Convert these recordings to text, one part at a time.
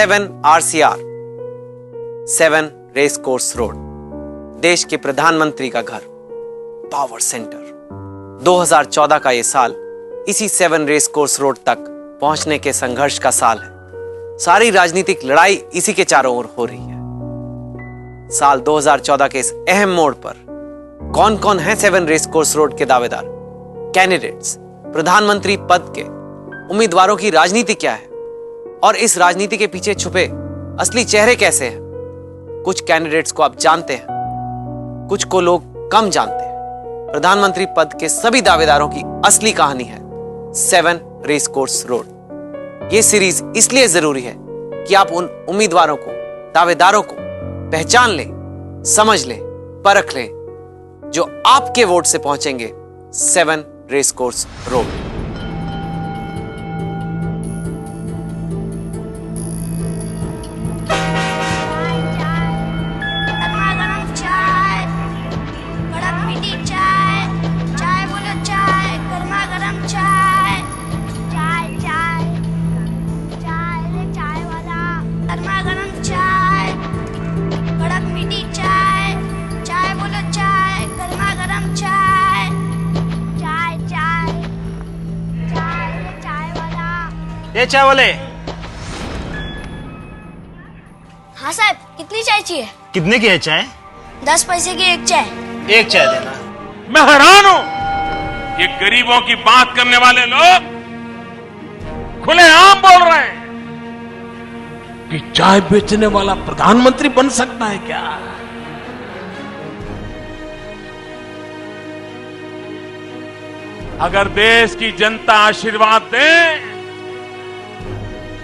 7 RCR 7 race course road, देश के प्रधानमंत्री का घर, पावर सेंटर। 2014 का ये साल इसी 7 रेस कोर्स रोड तक पहुंचने के संघर्ष का साल है। सारी राजनीतिक लड़ाई इसी के चारों ओर हो रही है। साल 2014 के इस अहम मोड़ पर कौन कौन है 7 रेस कोर्स रोड के दावेदार, कैंडिडेट्स, प्रधानमंत्री पद के उम्मीदवारों की राजनीति क्या है और इस राजनीति के पीछे छुपे असली चेहरे कैसे हैं? कुछ कैंडिडेट्स को आप जानते हैं, कुछ को लोग कम जानते हैं। प्रधानमंत्री पद के सभी दावेदारों की असली कहानी है 7 रेस कोर्स रोड। यह सीरीज इसलिए जरूरी है कि आप उन उम्मीदवारों को, दावेदारों को पहचान लें, समझ लें, परख लें जो आपके वोट से पहुंचेंगे 7 रेस कोर्स रोड। ये चाय वाले। हाँ साहब, कितनी चाय चाहिए? कितने की है चाय? 10 पैसे की एक चाय। एक चाय देना। मैं हैरान हूं, ये गरीबों की बात करने वाले लोग खुलेआम बोल रहे हैं कि चाय बेचने वाला प्रधानमंत्री बन सकता है क्या? अगर देश की जनता आशीर्वाद दे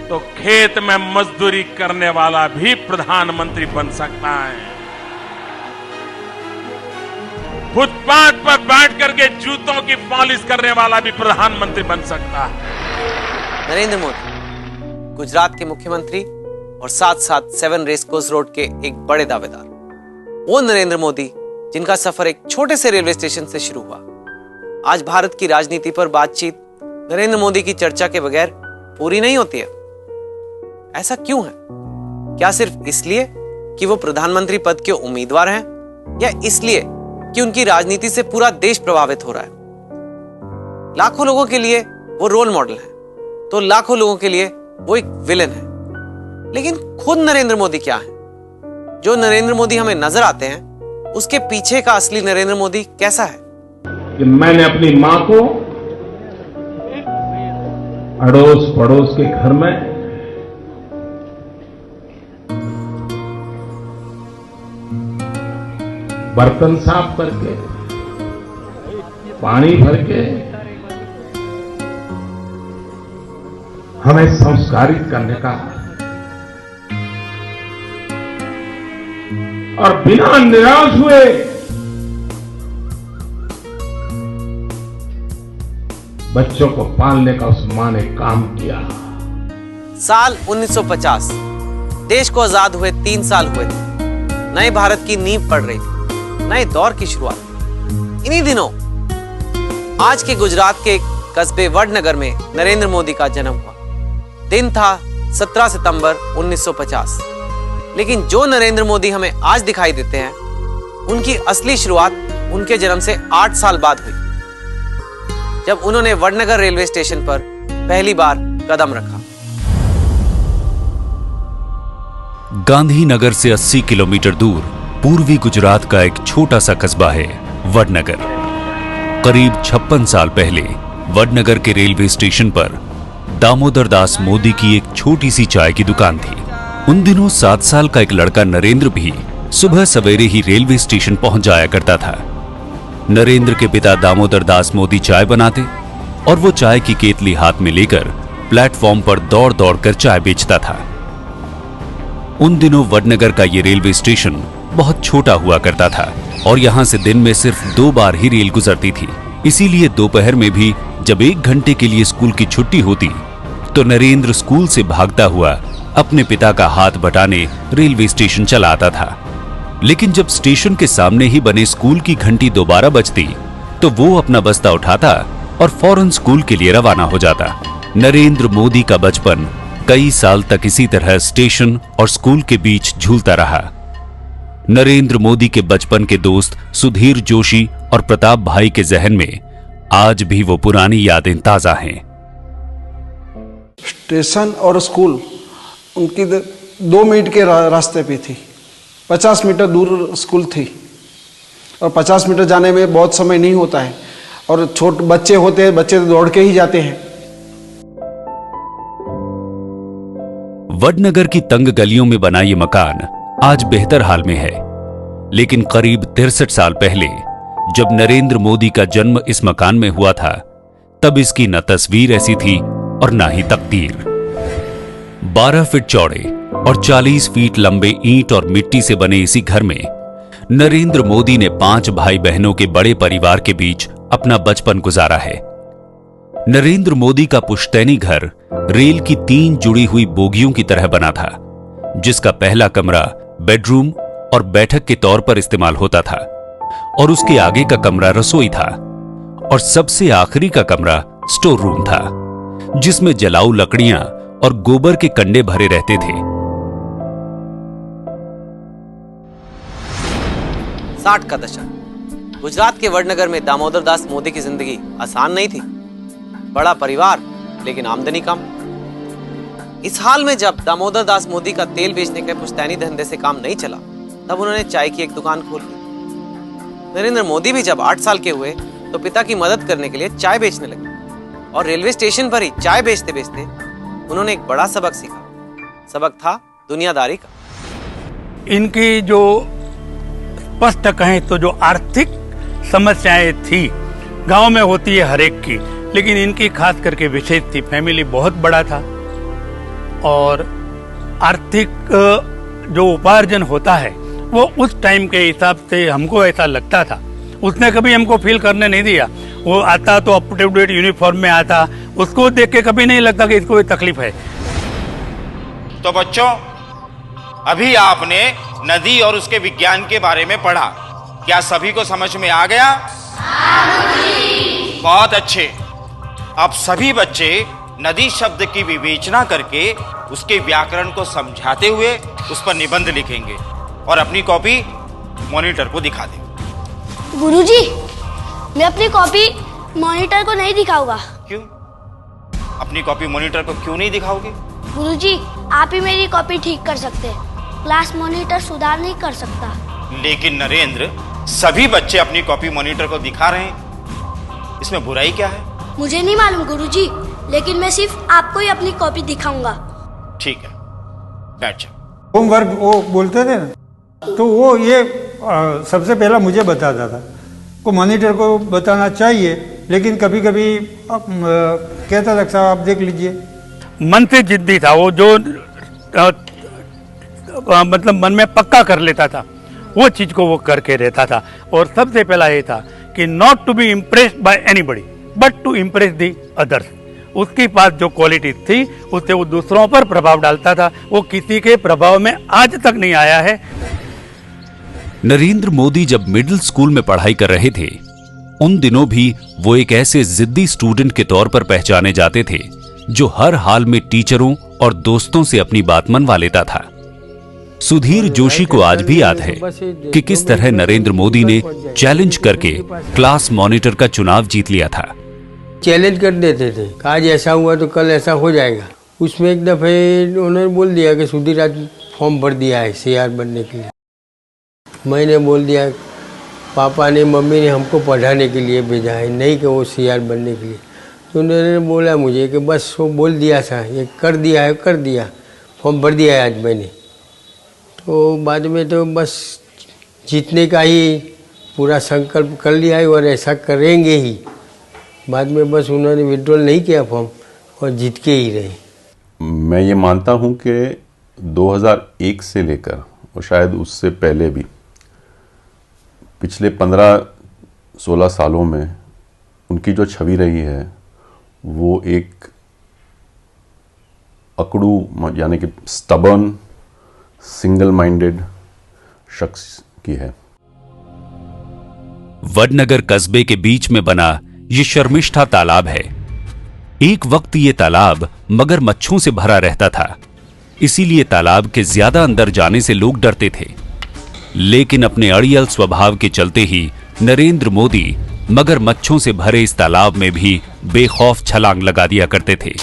तो खेत में मजदूरी करने वाला भी प्रधानमंत्री बन सकता है। फुटपाथ पर बैठ करके जूतों की पॉलिश करने वाला भी प्रधानमंत्री बन सकता है। नरेंद्र मोदी गुजरात के मुख्यमंत्री और साथ साथ 7 रेस कोर्स रोड के एक बड़े दावेदार, वो नरेंद्र मोदी जिनका सफर एक छोटे से रेलवे स्टेशन से शुरू हुआ। आज भारत की राजनीति पर बातचीत नरेंद्र मोदी की चर्चा के बगैर पूरी नहीं होती है। ऐसा क्यों है? क्या सिर्फ इसलिए कि वो प्रधानमंत्री पद के उम्मीदवार हैं, या इसलिए कि उनकी राजनीति से पूरा देश प्रभावित हो रहा है? लाखों लोगों के लिए वो रोल मॉडल है, तो लाखों लोगों के लिए वो एक विलेन है। लेकिन खुद नरेंद्र मोदी क्या है? जो नरेंद्र मोदी हमें नजर आते हैं, उसके पीछे का असली नरेंद्र मोदी कैसा है? कि मैंने अपनी मां को अड़ोस पड़ोस के घर में बर्तन साफ करके, पानी भर के हमें संस्कारित करने का और बिना निराश हुए बच्चों को पालने का उस मां ने काम किया। साल 1950, देश को आजाद हुए 3 साल हुए थे। नए भारत की नींव पड़ रही थी, नए दौर की शुरुआत। इन्हीं दिनों आज के गुजरात के एक कस्बे वडनगर में नरेंद्र मोदी का जन्म हुआ। दिन था 17 सितंबर 1950। लेकिन जो नरेंद्र मोदी हमें आज दिखाई देते हैं, उनकी असली शुरुआत उनके जन्म से 8 साल बाद हुई, जब उन्होंने वडनगर रेलवे स्टेशन पर पहली बार कदम रखा। गांधीनगर से 80 किलोमीटर दूर पूर्वी गुजरात का एक छोटा सा कस्बा है वडनगर। करीब 56 साल पहले वडनगर के रेलवे स्टेशन पर दामोदर दास मोदी की एक छोटी सी चाय की दुकान थी। उन दिनों 7 साल का एक लड़का नरेंद्र भी सुबह सवेरे ही रेलवे स्टेशन पहुंच जाया करता था। नरेंद्र के पिता दामोदर दास मोदी चाय बनाते और वो चाय की केतली हाथ में लेकर प्लेटफॉर्म पर दौड़ दौड़ कर चाय बेचता था। उन दिनों वडनगर का ये रेलवे स्टेशन बहुत छोटा हुआ करता था और यहाँ से दिन में सिर्फ 2 बार ही रेल गुजरती थी। इसीलिए दोपहर में भी जब 1 घंटे के लिए स्कूल की छुट्टी होती तो नरेंद्र स्कूल से भागता हुआ अपने पिता का हाथ बटाने रेलवे स्टेशन चला आता था। लेकिन जब स्टेशन के सामने ही बने स्कूल की घंटी दोबारा बजती तो वो अपना बस्ता उठाता और फौरन स्कूल के लिए रवाना हो जाता। नरेंद्र मोदी का बचपन कई साल तक इसी तरह स्टेशन और स्कूल के बीच झूलता रहा। नरेंद्र मोदी के बचपन के दोस्त सुधीर जोशी और प्रताप भाई के जहन में आज भी वो पुरानी यादें ताजा हैं। स्टेशन और स्कूल उनकी 2 मिनट के रास्ते पे थी। 50 मीटर दूर स्कूल थी और 50 मीटर जाने में बहुत समय नहीं होता है, और छोटे बच्चे होते हैं, बच्चे तो दौड़ के ही जाते हैं। वडनगर की तंग गलियों में बना ये मकान आज बेहतर हाल में है, लेकिन करीब 63 साल पहले जब नरेंद्र मोदी का जन्म इस मकान में हुआ था, तब इसकी न तस्वीर ऐसी थी और ना ही तकदीर। 12 फीट चौड़े और 40 फीट लंबे ईंट और मिट्टी से बने इसी घर में नरेंद्र मोदी ने 5 भाई बहनों के बड़े परिवार के बीच अपना बचपन गुजारा है। नरेंद्र मोदी का पुश्तैनी घर रेल की 3 जुड़ी हुई बोगियों की तरह बना था, जिसका पहला कमरा बेडरूम और बैठक के तौर पर इस्तेमाल होता था, और उसके आगे का कमरा रसोई था, और सबसे आखिरी का कमरा स्टोर रूम था, जिसमें जलाऊ लकड़ियां और गोबर के कंडे भरे रहते थे। 60 का दशक। गुजरात के वडनगर में दामोदर दास मोदी की जिंदगी आसान नहीं थी। बड़ा परिवार लेकिन आमदनी कम। इस हाल में जब दामोदर दास मोदी का तेल बेचने के पुश्तैनी धंधे से काम नहीं चला, तब उन्होंने चाय की एक दुकान खोल ली। नरेंद्र मोदी भी जब 8 साल के हुए तो पिता की मदद करने के लिए चाय बेचने लगे, और रेलवे स्टेशन पर ही चाय बेचते बेचते उन्होंने एक बड़ा सबक सीखा। सबक था दुनियादारी का। इनकी जो स्पष्ट कहें तो जो आर्थिक समस्याएं थी, गांव में होती है हर एक की, लेकिन इनकी खास करके विशेष थी। फैमिली बहुत बड़ा था और आर्थिक जो उपार्जन होता है वो उस टाइम के हिसाब से हमको ऐसा लगता था। उसने कभी हमको फील करने नहीं दिया। वो आता तो अप टू डेट यूनिफॉर्म में आता, उसको देख के कभी नहीं लगता कि इसको कोई तकलीफ है। तो बच्चों, अभी आपने नदी और उसके विज्ञान के बारे में पढ़ा। क्या सभी को समझ में आ गया? बहुत अच्छे। अब सभी बच्चे नदी शब्द की विवेचना करके उसके व्याकरण को समझाते हुए उस पर निबंध लिखेंगे और अपनी कॉपी मॉनिटर को दिखा देंगे। गुरुजी, मैं अपनी कॉपी मॉनिटर को नहीं दिखाऊंगा। क्यों? अपनी कॉपी मॉनिटर को क्यों नहीं दिखाओगे? गुरुजी, आप ही मेरी कॉपी ठीक कर सकते हैं, क्लास मॉनिटर सुधार नहीं कर सकता। लेकिन नरेंद्र, सभी बच्चे अपनी कॉपी मॉनिटर को दिखा रहे हैं, इसमें बुराई क्या है? मुझे नहीं मालूम गुरुजी, लेकिन मैं सिर्फ आपको ही अपनी कॉपी दिखाऊंगा। ठीक है, बैठ जाओ। होमवर्क वो बोलते थे ना, तो वो ये सबसे पहला मुझे बताता था। को मॉनिटर को बताना चाहिए, लेकिन कभी कभी कहता था साहब आप देख लीजिए। मन से जिद्दी था वो, जो मतलब मन में पक्का कर लेता था, वो चीज को वो करके रहता था। और सबसे पहला ये था कि not to be impressed by anybody but to impress the others. उसके पास जो क्वालिटी थी उससे वो दूसरों पर प्रभाव डालता था। वो किसी के प्रभाव में आज तक नहीं आया है। नरेंद्र मोदी जब मिडिल स्कूल में पढ़ाई कर रहे थे, उन दिनों भी वो एक ऐसे जिद्दी स्टूडेंट के तौर पर पहचाने जाते थे जो हर हाल में टीचरों और दोस्तों से अपनी बात मनवा लेता था। सुधीर जोशी को आज भी याद है कि किस तरह नरेंद्र मोदी ने चैलेंज करके क्लास मॉनिटर का चुनाव जीत लिया था। चैलेंज कर देते थे, आज ऐसा हुआ तो कल ऐसा हो जाएगा। उसमें एक दफे उन्होंने बोल दिया कि सुधीर आज फॉर्म भर दिया है सीआर बनने के लिए। मैंने बोल दिया पापा ने मम्मी ने हमको पढ़ाने के लिए भेजा है, नहीं कि वो सीआर बनने के लिए। तो उन्होंने बोला मुझे कि बस वो बोल दिया था, ये कर दिया है, कर दिया, फॉर्म भर दिया है आज मैंने। तो बाद में तो बस जीतने का ही पूरा संकल्प कर लिया है और ऐसा करेंगे ही। बाद में बस उन्होंने विड्रॉल नहीं किया फॉर्म और जीत के ही रहे। मैं ये मानता हूँ कि 2001 से लेकर और शायद उससे पहले भी पिछले 15-16 सालों में उनकी जो छवि रही है वो एक अकड़ू यानी कि स्टबर्न सिंगल माइंडेड शख्स की है। वडनगर कस्बे के बीच में बना ये शर्मिष्ठा तालाब है। एक वक्त ये तालाब मगरमच्छों से भरा रहता था, इसीलिए तालाब के ज्यादा अंदर जाने से लोग डरते थे। लेकिन अपने अड़ियल स्वभाव के चलते ही नरेंद्र मोदी मगरमच्छों से भरे इस तालाब में भी बेखौफ छलांग लगा दिया करते थे।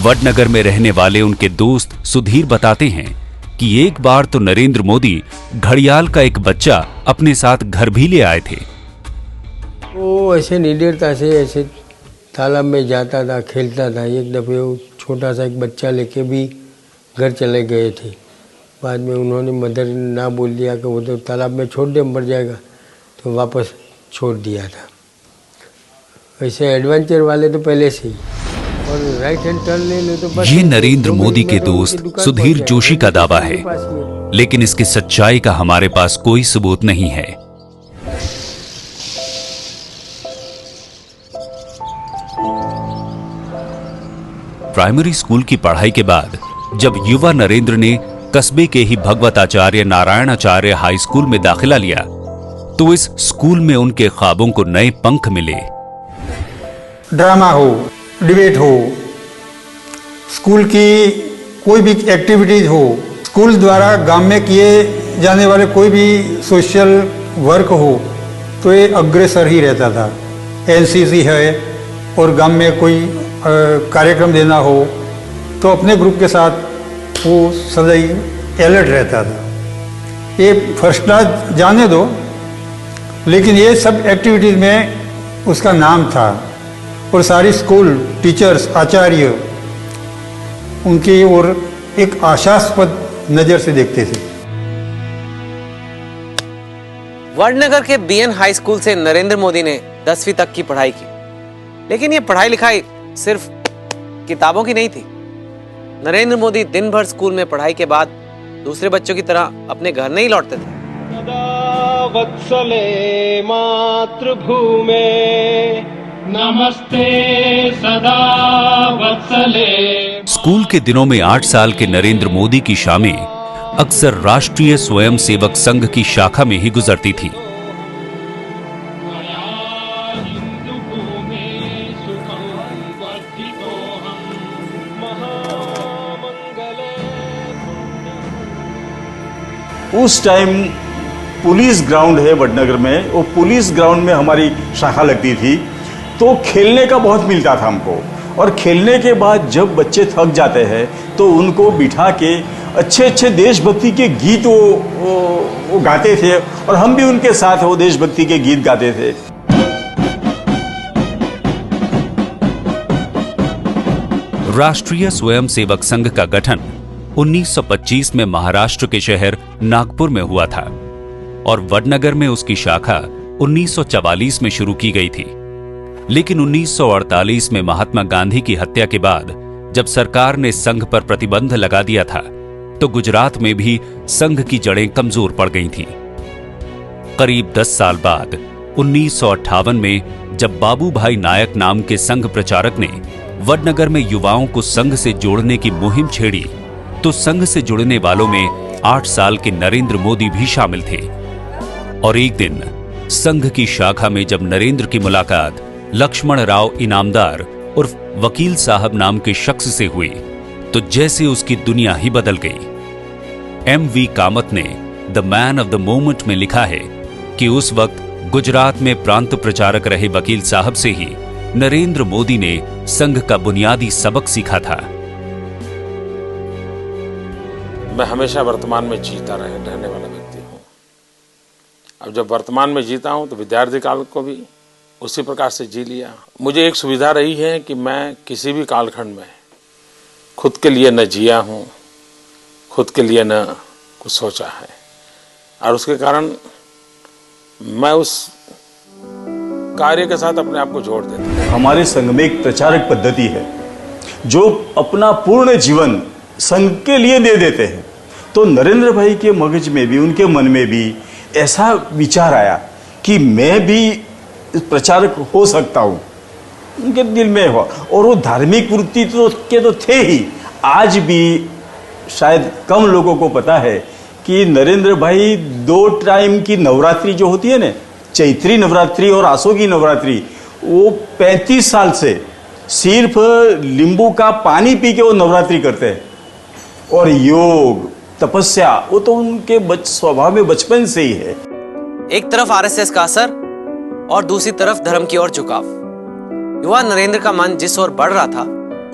वडनगर में रहने वाले उनके दोस्त सुधीर बताते हैं कि एक बार तो नरेंद्र मोदी घड़ियाल का एक बच्चा अपने साथ घर भी ले आए थे। वो ऐसे निडरता से ऐसे तालाब में जाता था, खेलता था। एक दफे वो छोटा सा एक बच्चा लेके भी घर चले गए थे। बाद में उन्होंने मदर ना बोल दिया कि वो तो तालाब में छोड़ दे, मर जाएगा, तो वापस छोड़ दिया था। ऐसे एडवेंचर वाले तो पहले से ही, और राइट हैंड टर्न ले लो तो बस। ये नरेंद्र मोदी के दोस्त सुधीर जोशी का दावा है, लेकिन इसकी सच्चाई का हमारे पास कोई सबूत नहीं है। प्राइमरी स्कूल की पढ़ाई के बाद जब युवा नरेंद्र ने कस्बे के ही भगवताचार्य नारायणाचार्य हाई स्कूल में दाखिला लिया, तो इस स्कूल में उनके ख्वाबों को नए पंख मिले। ड्रामा हो, डिबेट हो, स्कूल की कोई भी एक्टिविटीज हो, स्कूल द्वारा गांव में किए जाने वाले कोई भी सोशल वर्क हो, तो ये अग्रसर ही रहता था। एनसीसी है और गांव में कोई कार्यक्रम देना हो तो अपने ग्रुप के साथ वो सदैव अलर्ट रहता था। ये फर्स्ट क्लास जाने दो, लेकिन ये सब एक्टिविटीज़ में उसका नाम था और सारी स्कूल टीचर्स आचार्य उनकी ओर एक आशास्पद नज़र से देखते थे। वडनगर के बीएन हाई स्कूल से नरेंद्र मोदी ने 10वीं तक की पढ़ाई की, लेकिन ये पढ़ाई लिखाई सिर्फ किताबों की नहीं थी। नरेंद्र मोदी दिन भर स्कूल में पढ़ाई के बाद दूसरे बच्चों की तरह अपने घर नहीं लौटते थे। सदा वत्सले मातृभूमे नमस्ते सदा वत्सले। स्कूल के दिनों में 8 साल के नरेंद्र मोदी की शामें अक्सर राष्ट्रीय स्वयंसेवक संघ की शाखा में ही गुजरती थी। उस टाइम पुलिस ग्राउंड है वडनगर में, वो पुलिस ग्राउंड में हमारी शाखा लगती थी, तो खेलने का बहुत मिलता था हमको। और खेलने के बाद जब बच्चे थक जाते हैं तो उनको बिठा के अच्छे अच्छे देशभक्ति के गीत वो गाते थे और हम भी उनके साथ वो देशभक्ति के गीत गाते थे। राष्ट्रीय स्वयंसेवक संघ का गठन 1925 में महाराष्ट्र के शहर नागपुर में हुआ था और वडनगर में उसकी शाखा 1944 में शुरू की गई थी। लेकिन 1948 में महात्मा गांधी की हत्या के बाद जब सरकार ने संघ पर प्रतिबंध लगा दिया था, तो गुजरात में भी संघ की जड़ें कमजोर पड़ गई थीं। करीब 10 साल बाद 1958 में जब बाबू भाई नायक नाम के संघ प्रचारक ने वडनगर में युवाओं को संघ से जोड़ने की मुहिम छेड़ी, तो संघ से जुड़ने वालों में 8 साल के नरेंद्र मोदी भी शामिल थे। और एक दिन संघ की शाखा में जब नरेंद्र की मुलाकात लक्ष्मण राव इनामदार उर्फ वकील साहब नाम के शख्स से हुई, तो जैसे उसकी दुनिया ही बदल गई। M.V. कामत ने the man of the moment में लिखा है कि उस वक्त गुजरात में प्रांत प्रचारक रहे वकील साहब से ही नरेंद्र मोदी ने संघ का बुनियादी सबक सीखा था। मैं हमेशा वर्तमान में जीता रहने वाला व्यक्ति हूँ। अब जब वर्तमान में जीता हूँ तो विद्यार्थी काल को भी उसी प्रकार से जी लिया। मुझे एक सुविधा रही है कि मैं किसी भी कालखंड में खुद के लिए न जिया हूँ, खुद के लिए न कुछ सोचा है, और उसके कारण मैं उस कार्य के साथ अपने आप को जोड़ देता हूँ। हमारे संघ में एक प्रचारक पद्धति है जो अपना पूर्ण जीवन संघ के लिए दे देते हैं। तो नरेंद्र भाई के मगज में भी, उनके मन में भी ऐसा विचार आया कि मैं भी प्रचारक हो सकता हूँ, उनके दिल में हो। और वो धार्मिक वृत्ति तो थे ही। आज भी शायद कम लोगों को पता है कि नरेंद्र भाई 2 टाइम की नवरात्रि जो होती है ना, चैत्री नवरात्रि और आसो की नवरात्रि, वो 35 साल से सिर्फ नींबू का पानी पी के वो नवरात्रि करते हैं। और योग तपस्या वो तो उनके स्वभाव में बचपन से ही है। एक तरफ आरएसएस का असर और दूसरी तरफ धर्म की ओर झुकाव। युवा नरेंद्र का मन जिस ओर बढ़ रहा था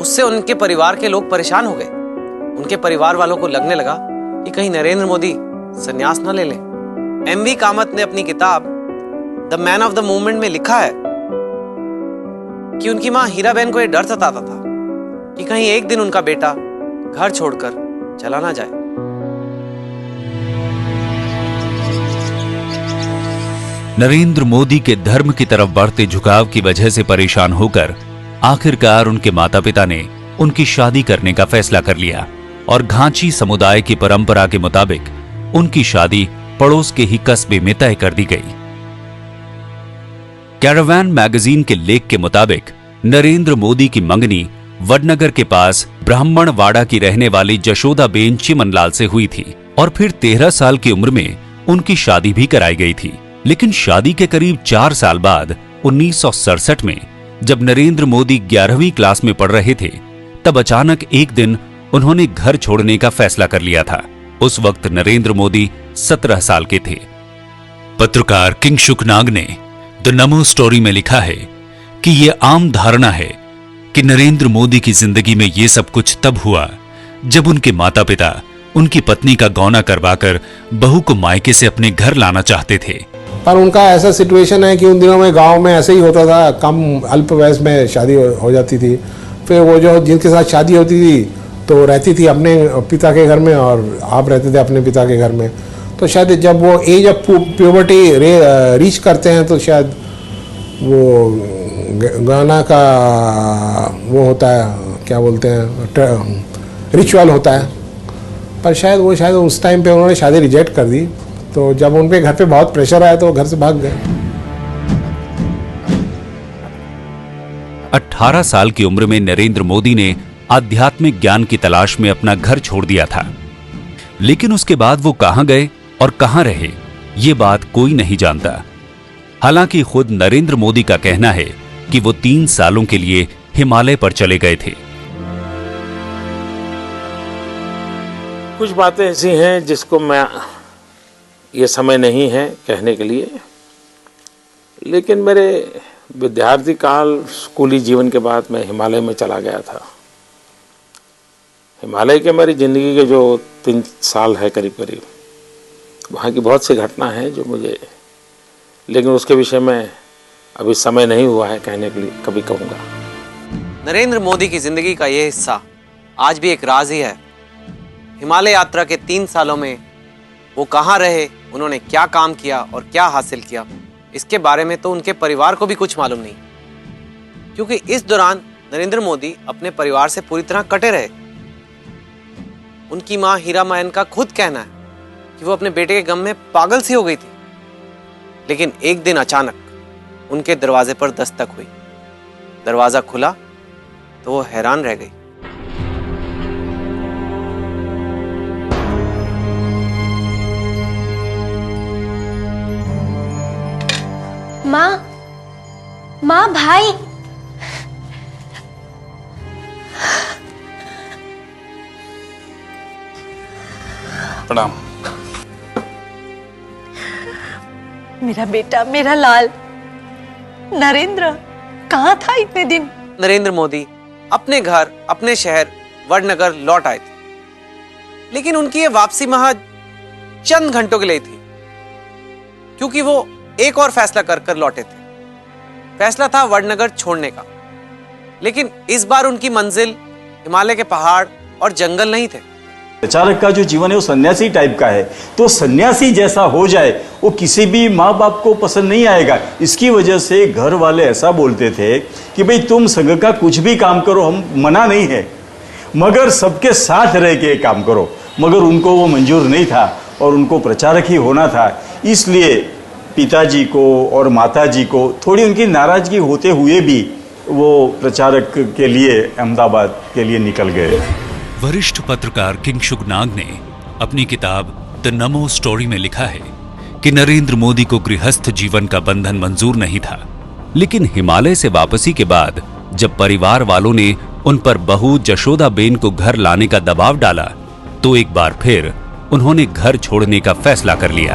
उससे उनके परिवार के लोग परेशान हो गए। उनके परिवार वालों को लगने लगा कि कहीं नरेंद्र मोदी संन्यास न ले लें। एमवी कामत ने अपनी किताब the man of the movement में लिखा है कि उनकी मां हीराबेन को यह डर सताता था कि कहीं एक दिन उनका बेटा घर छोड़कर चला ना जाए। नरेंद्र मोदी के धर्म की तरफ बढ़ते झुकाव की वजह से परेशान होकर आखिरकार उनके माता पिता ने उनकी शादी करने का फैसला कर लिया और घांची समुदाय की परंपरा के मुताबिक उनकी शादी पड़ोस के ही कस्बे में तय कर दी गई। कैरावान मैगजीन के लेख के मुताबिक नरेंद्र मोदी की मंगनी वडनगर के पास ब्राह्मणवाड़ा की रहने वाली जशोदाबेन चिमनलाल से हुई थी और फिर 13 साल की उम्र में उनकी शादी भी कराई गई थी। लेकिन शादी के करीब 4 साल बाद 1967 में जब नरेंद्र मोदी 11वीं क्लास में पढ़ रहे थे तब अचानक एक दिन उन्होंने घर छोड़ने का फैसला कर लिया था। उस वक्त नरेंद्र मोदी 17 साल के थे। पत्रकार किंगसुक नाग ने द नमो स्टोरी में लिखा है कि यह आम धारणा है कि नरेंद्र मोदी की जिंदगी में यह सब कुछ तब हुआ जब उनके माता पिता उनकी पत्नी का गौना करवाकर बहू को मायके से अपने घर लाना चाहते थे। पर उनका ऐसा सिचुएशन है कि उन दिनों में गांव में ऐसे ही होता था, कम अल्प वयस में शादी हो जाती थी। फिर वो जो जिनके साथ शादी होती थी तो रहती थी अपने पिता के घर में और आप रहते थे अपने पिता के घर में। तो शायद जब वो एज ऑफ प्यूबर्टी रीच करते हैं तो शायद वो गाना का वो होता है, क्या बोलते हैं, रिचुअल होता है। पर शायद उस टाइम पे उन्होंने शादी रिजेक्ट कर दी। तो जब उन पे घर पे बहुत प्रेशर आया तो घर से भाग गए। 18 साल की उम्र में नरेंद्र मोदी ने आध्यात्मिक ज्ञान की तलाश में अपना घर छोड़ दिया था। लेकिन उसके बाद वो कहां गए और कहां रहे ये बात कोई नहीं जानता। हालांकि खुद नरेंद्र मोदी का कहना है कि वो 3 सालों के लिए हिमालय पर चले गए थे। कुछ बातें ऐसी हैं जिसको मैं ये समय नहीं है कहने के लिए, लेकिन मेरे विद्यार्थी काल स्कूली जीवन के बाद मैं हिमालय में चला गया था। हिमालय के मेरी ज़िंदगी के जो 3 साल है करीब करीब, वहाँ की बहुत सी घटना है जो मुझे, लेकिन उसके विषय में अभी समय नहीं हुआ है कहने के लिए, कभी कहूँगा। नरेंद्र मोदी की जिंदगी का यह हिस्सा आज भी एक राज ही है। हिमालय यात्रा के 3 सालों में वो कहाँ रहे, उन्होंने क्या काम किया और क्या हासिल किया, इसके बारे में तो उनके परिवार को भी कुछ मालूम नहीं, क्योंकि इस दौरान नरेंद्र मोदी अपने परिवार से पूरी तरह कटे रहे। उनकी मां हीराबेन का खुद कहना है कि वो अपने बेटे के गम में पागल सी हो गई थी। लेकिन एक दिन अचानक उनके दरवाजे पर दस्तक हुई। दरवाजा खुला तो वो हैरान रह गई। माँ भाई, प्रणाम। मेरा बेटा, मेरा लाल नरेंद्र कहाँ था इतने दिन? नरेंद्र मोदी अपने घर, अपने शहर वडनगर लौट आए थे, लेकिन उनकी ये वापसी महज चंद घंटों के लिए थी, क्योंकि वो एक और फैसला कर लौटे थे। फैसला था वडनगर छोड़ने का, लेकिन इस बार उनकी मंजिल हिमालय के पहाड़ और जंगल नहीं थे। प्रचारक का जो जीवन है वो सन्यासी टाइप का है, तो सन्यासी जैसा हो जाए वो किसी भी माँ बाप को पसंद नहीं आएगा। इसकी वजह से घर वाले ऐसा बोलते थे कि भाई तुम संघ का कुछ भी काम करो, हम मना नहीं है, मगर सबके साथ रह के काम करो। मगर उनको वो मंजूर नहीं था और उनको प्रचारक ही होना था। इसलिए पिताजी को और माताजी को थोड़ी उनकी नाराजगी होते हुए भी वो प्रचारक के लिए अहमदाबाद के लिए निकल गए। वरिष्ठ पत्रकार किंगसुक नाग ने अपनी किताब द नमो स्टोरी में लिखा है कि नरेंद्र मोदी को गृहस्थ जीवन का बंधन मंजूर नहीं था, लेकिन हिमालय से वापसी के बाद जब परिवार वालों ने उन पर बहू जशोदाबेन को घर लाने का दबाव डाला तो एक बार फिर उन्होंने घर छोड़ने का फैसला कर लिया।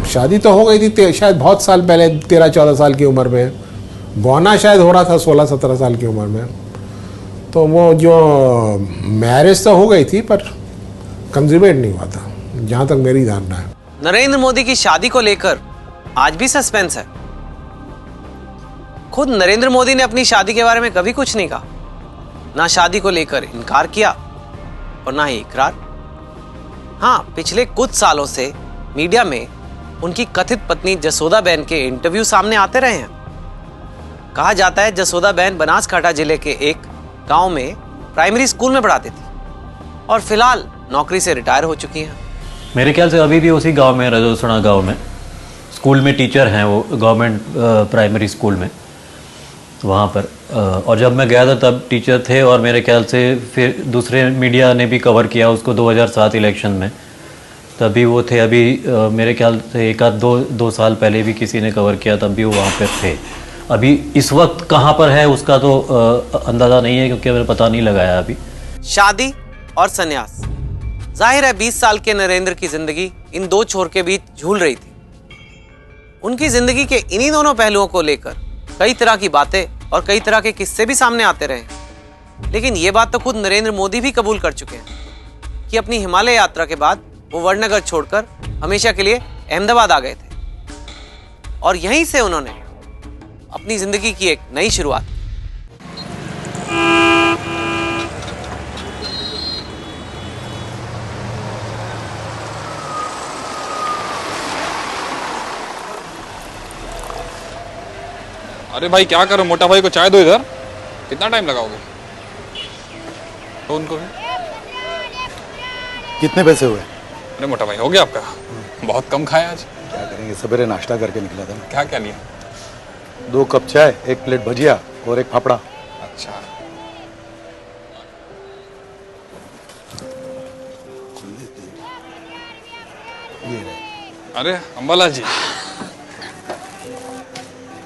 शादी तो हो गई थी शायद बहुत साल पहले, 13-14 साल की उम्र में। गौना शायद हो रहा था 16-17 साल की उम्र में। तो वो जो मैरिज तो हो गई थी पर कंज्यूमेट नहीं हुआ था, जहां तक मेरी धारणा है। नरेंद्र मोदी की शादी को लेकर आज भी सस्पेंस है। खुद नरेंद्र मोदी ने अपनी शादी के बारे में कभी कुछ नहीं कहा, ना शादी को लेकर इनकार किया और ना ही इकरार। हां, पिछले कुछ सालों से मीडिया में उनकी कथित पत्नी जसोदाबेन के इंटरव्यू सामने आते रहे हैं। कहा जाता है जसोदाबेन बनासकांठा जिले के एक गांव में प्राइमरी स्कूल में पढ़ाती थी और फिलहाल नौकरी से रिटायर हो चुकी हैं। मेरे ख्याल से अभी भी उसी गांव में, रजोसणा गांव में स्कूल में टीचर हैं वो, गवर्नमेंट प्राइमरी स्कूल में वहाँ पर। और जब मैं गया था तब टीचर थे और मेरे ख्याल से फिर दूसरे मीडिया ने भी कवर किया उसको 2007 इलेक्शन में, तभी वो थे। अभी मेरे ख्याल से एक आध दो साल पहले भी किसी ने कवर किया, तब भी वो वहाँ पर थे। अभी इस वक्त कहाँ पर है उसका तो अंदाज़ा नहीं है क्योंकि मैंने पता नहीं लगाया अभी। शादी और संन्यास, जाहिर है 20 साल के नरेंद्र की जिंदगी इन दो छोर के बीच झूल रही थी। उनकी जिंदगी के इन्हीं दोनों पहलुओं को लेकर कई तरह की बातें और कई तरह के किस्से भी सामने आते रहे। लेकिन ये बात तो खुद नरेंद्र मोदी भी कबूल कर चुके हैं कि अपनी हिमालय यात्रा के बाद वो वडनगर छोड़कर हमेशा के लिए अहमदाबाद आ गए थे और यहीं से उन्होंने अपनी जिंदगी की एक नई शुरुआत। अरे भाई क्या करो, मोटा भाई को चाय दो इधर। कितना टाइम लगाओगे? तो उनको भी। कितने पैसे हुए? अरे मोटा भाई हो गया आपका? बहुत कम खाया आज। क्या करेंगे, सवेरे नाश्ता करके निकला था। क्या क्या लिया? 2 कप चाय, 1 प्लेट भजिया और 1 फाफड़ा। अच्छा। अरे अंबाला जी,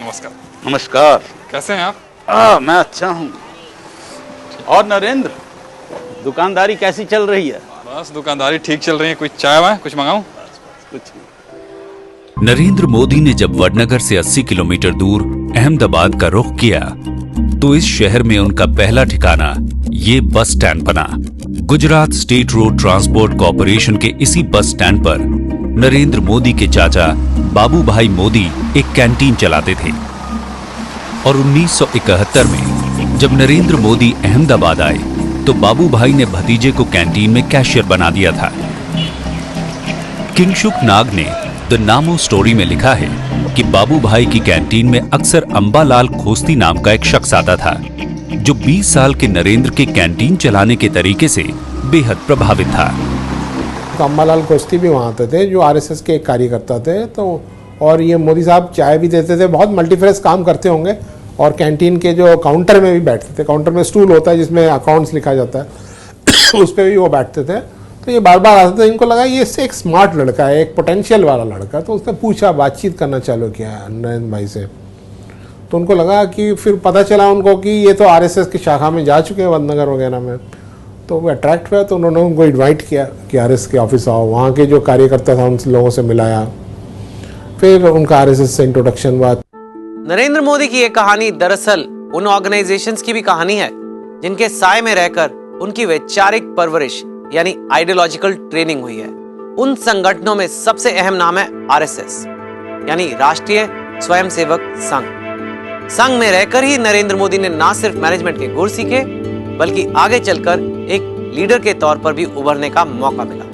नमस्कार। नमस्कार। कैसे हैं आप? मैं अच्छा हूँ। और नरेंद्र, दुकानदारी कैसी चल रही है? बस दुकानदारी ठीक चल रही है। कुछ चाय वाय कुछ मंगाऊं? कुछ नरेंद्र मोदी ने जब वडनगर से 80 किलोमीटर दूर अहमदाबाद का रुख किया तो इस शहर में उनका पहला ठिकाना ये बस स्टैंड बना। Gujarat state road transport corporation के इसी बस स्टैंड पर नरेंद्र मोदी के चाचा बाबू भाई मोदी एक कैंटीन चलाते थे और 1971 में जब नरेंद्र मोदी अहमदाबाद आए तो बाबू भाई ने भतीजे को कैंटीन में कैशियर बना दिया था। किंगशुक नाग ने द नामो स्टोरी में लिखा है कि बाबू भाई की कैंटीन में अक्सर अंबालाल खोस्ती नाम का एक शख्स आता था जो 20 साल के नरेंद्र के कैंटीन चलाने के तरीके से बेहद प्रभावित था। अंबालाल खोस्ती भी वहाँ आते थे जो आरएसएस के एक कार्यकर्ता थे। तो और ये मोदी साहब चाय भी देते थे, बहुत मल्टीफेस काम करते होंगे। और कैंटीन के जो काउंटर में भी बैठते थे, काउंटर में स्टूल होता है जिसमें अकाउंट्स लिखा जाता है उस पर भी वो बैठते थे। तो ये बार बार आते थे, इनको लगा ये इससे एक स्मार्ट लड़का है, एक पोटेंशियल वाला लड़का। तो उसने पूछा, बातचीत करना चालू किया नरेंद्र भाई से। तो उनको लगा कि फिर पता चला उनको कि ये तो आरएसएस की शाखा में जा चुके हैं वडनगर वगैरह में। तो वो अट्रैक्ट हुआ तो उन्होंने उनको इन्वाइट किया कि आरएसएस के ऑफिस आओ। वहाँ के जो कार्यकर्ता था उन लोगों से मिलाया, फिर उनका आरएसएस से इंट्रोडक्शन हुआ। नरेंद्र मोदी की ये कहानी दरअसल उन ऑर्गेनाइजेशंस की भी कहानी है जिनके साए में रहकर उनकी वैचारिक परवरिश यानी आइडियोलॉजिकल ट्रेनिंग हुई है। उन संगठनों में सबसे अहम नाम है आरएसएस यानी राष्ट्रीय स्वयंसेवक संघ। संघ में रहकर ही नरेंद्र मोदी ने ना सिर्फ मैनेजमेंट के गुर सीखे बल्कि आगे चलकर एक लीडर के तौर पर भी उभरने का मौका मिला।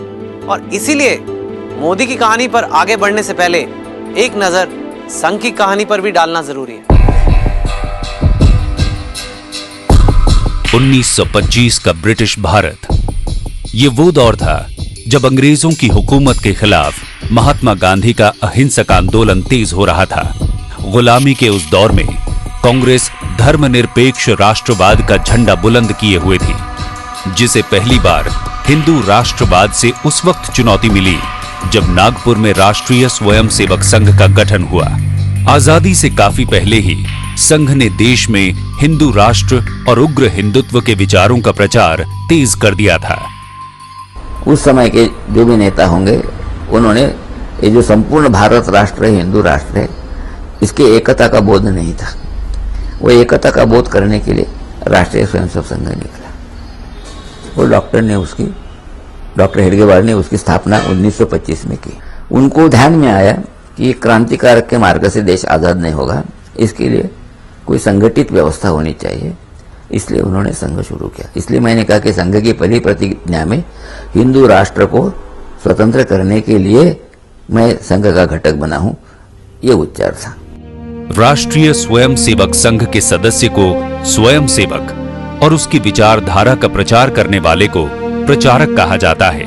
और इसीलिए मोदी की कहानी पर आगे बढ़ने से पहले एक नजर संघ की कहानी पर भी डालना जरूरी है। 1925 का ब्रिटिश भारत, ये वो दौर था जब अंग्रेजों की हुकूमत के खिलाफ महात्मा गांधी का अहिंसक आंदोलन तेज हो रहा था। गुलामी के उस दौर में कांग्रेस धर्मनिरपेक्ष राष्ट्रवाद का झंडा बुलंद किए हुए थी, जिसे पहली बार हिंदू राष्ट्रवाद से उस वक्त चुनौती मिली जब नागपुर में राष्ट्रीय स्वयंसेवक संघ का गठन हुआ। आजादी से काफी पहले ही संघ ने देश में हिंदू राष्ट्र और उग्र हिंदुत्व के विचारों का प्रचार तेज कर दिया था। उस समय के जो भी नेता होंगे उन्होंने ये जो संपूर्ण भारत राष्ट्र है, हिंदू राष्ट्र है, इसके एकता का बोध नहीं था। वो एकता का बोध करने के लिए राष्ट्रीय स्वयंसेवक संघ निकला। वो डॉक्टर हेडगेवार ने उसकी स्थापना 1925 में की। उनको ध्यान में आया कि क्रांतिकारक के मार्ग से देश आजाद नहीं होगा, इसके लिए कोई संगठित व्यवस्था होनी चाहिए, इसलिए उन्होंने संघ शुरू किया। इसलिए मैंने कहा कि संघ की पहली प्रतिज्ञा में हिंदू राष्ट्र को स्वतंत्र करने के लिए मैं संघ का घटक बना हूं, ये उच्चार था। राष्ट्रीय स्वयंसेवक संघ के सदस्य को स्वयंसेवक और उसकी विचारधारा का प्रचार करने वाले को प्रचारक कहा जाता है।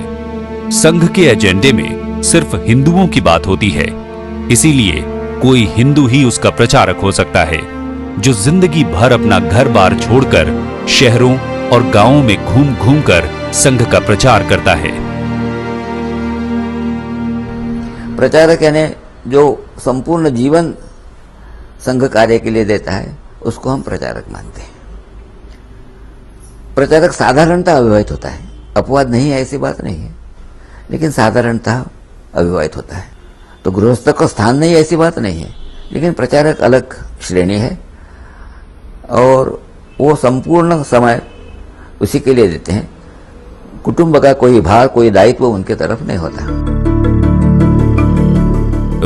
संघ के एजेंडे में सिर्फ हिंदुओं की बात होती है, इसीलिए कोई हिंदू ही उसका प्रचारक हो सकता है, जो जिंदगी भर अपना घर बार छोड़कर शहरों और गांवों में घूम घूम कर संघ का प्रचार करता है। प्रचारक यानी जो संपूर्ण जीवन संघ कार्य के लिए देता है, उसको हम प्रचारक मानते हैं। प्रचारक साधारणतः अविवाहित होता है, अपवाद नहीं है, ऐसी बात नहीं है, लेकिन साधारणतः अविवाहित होता है। तो गृहस्थ का स्थान नहीं, ऐसी बात नहीं है, लेकिन प्रचारक अलग श्रेणी है और वो संपूर्ण समय उसी के लिए देते हैं। कुटुंब का कोई भार, कोई दायित्व उनके तरफ नहीं होता।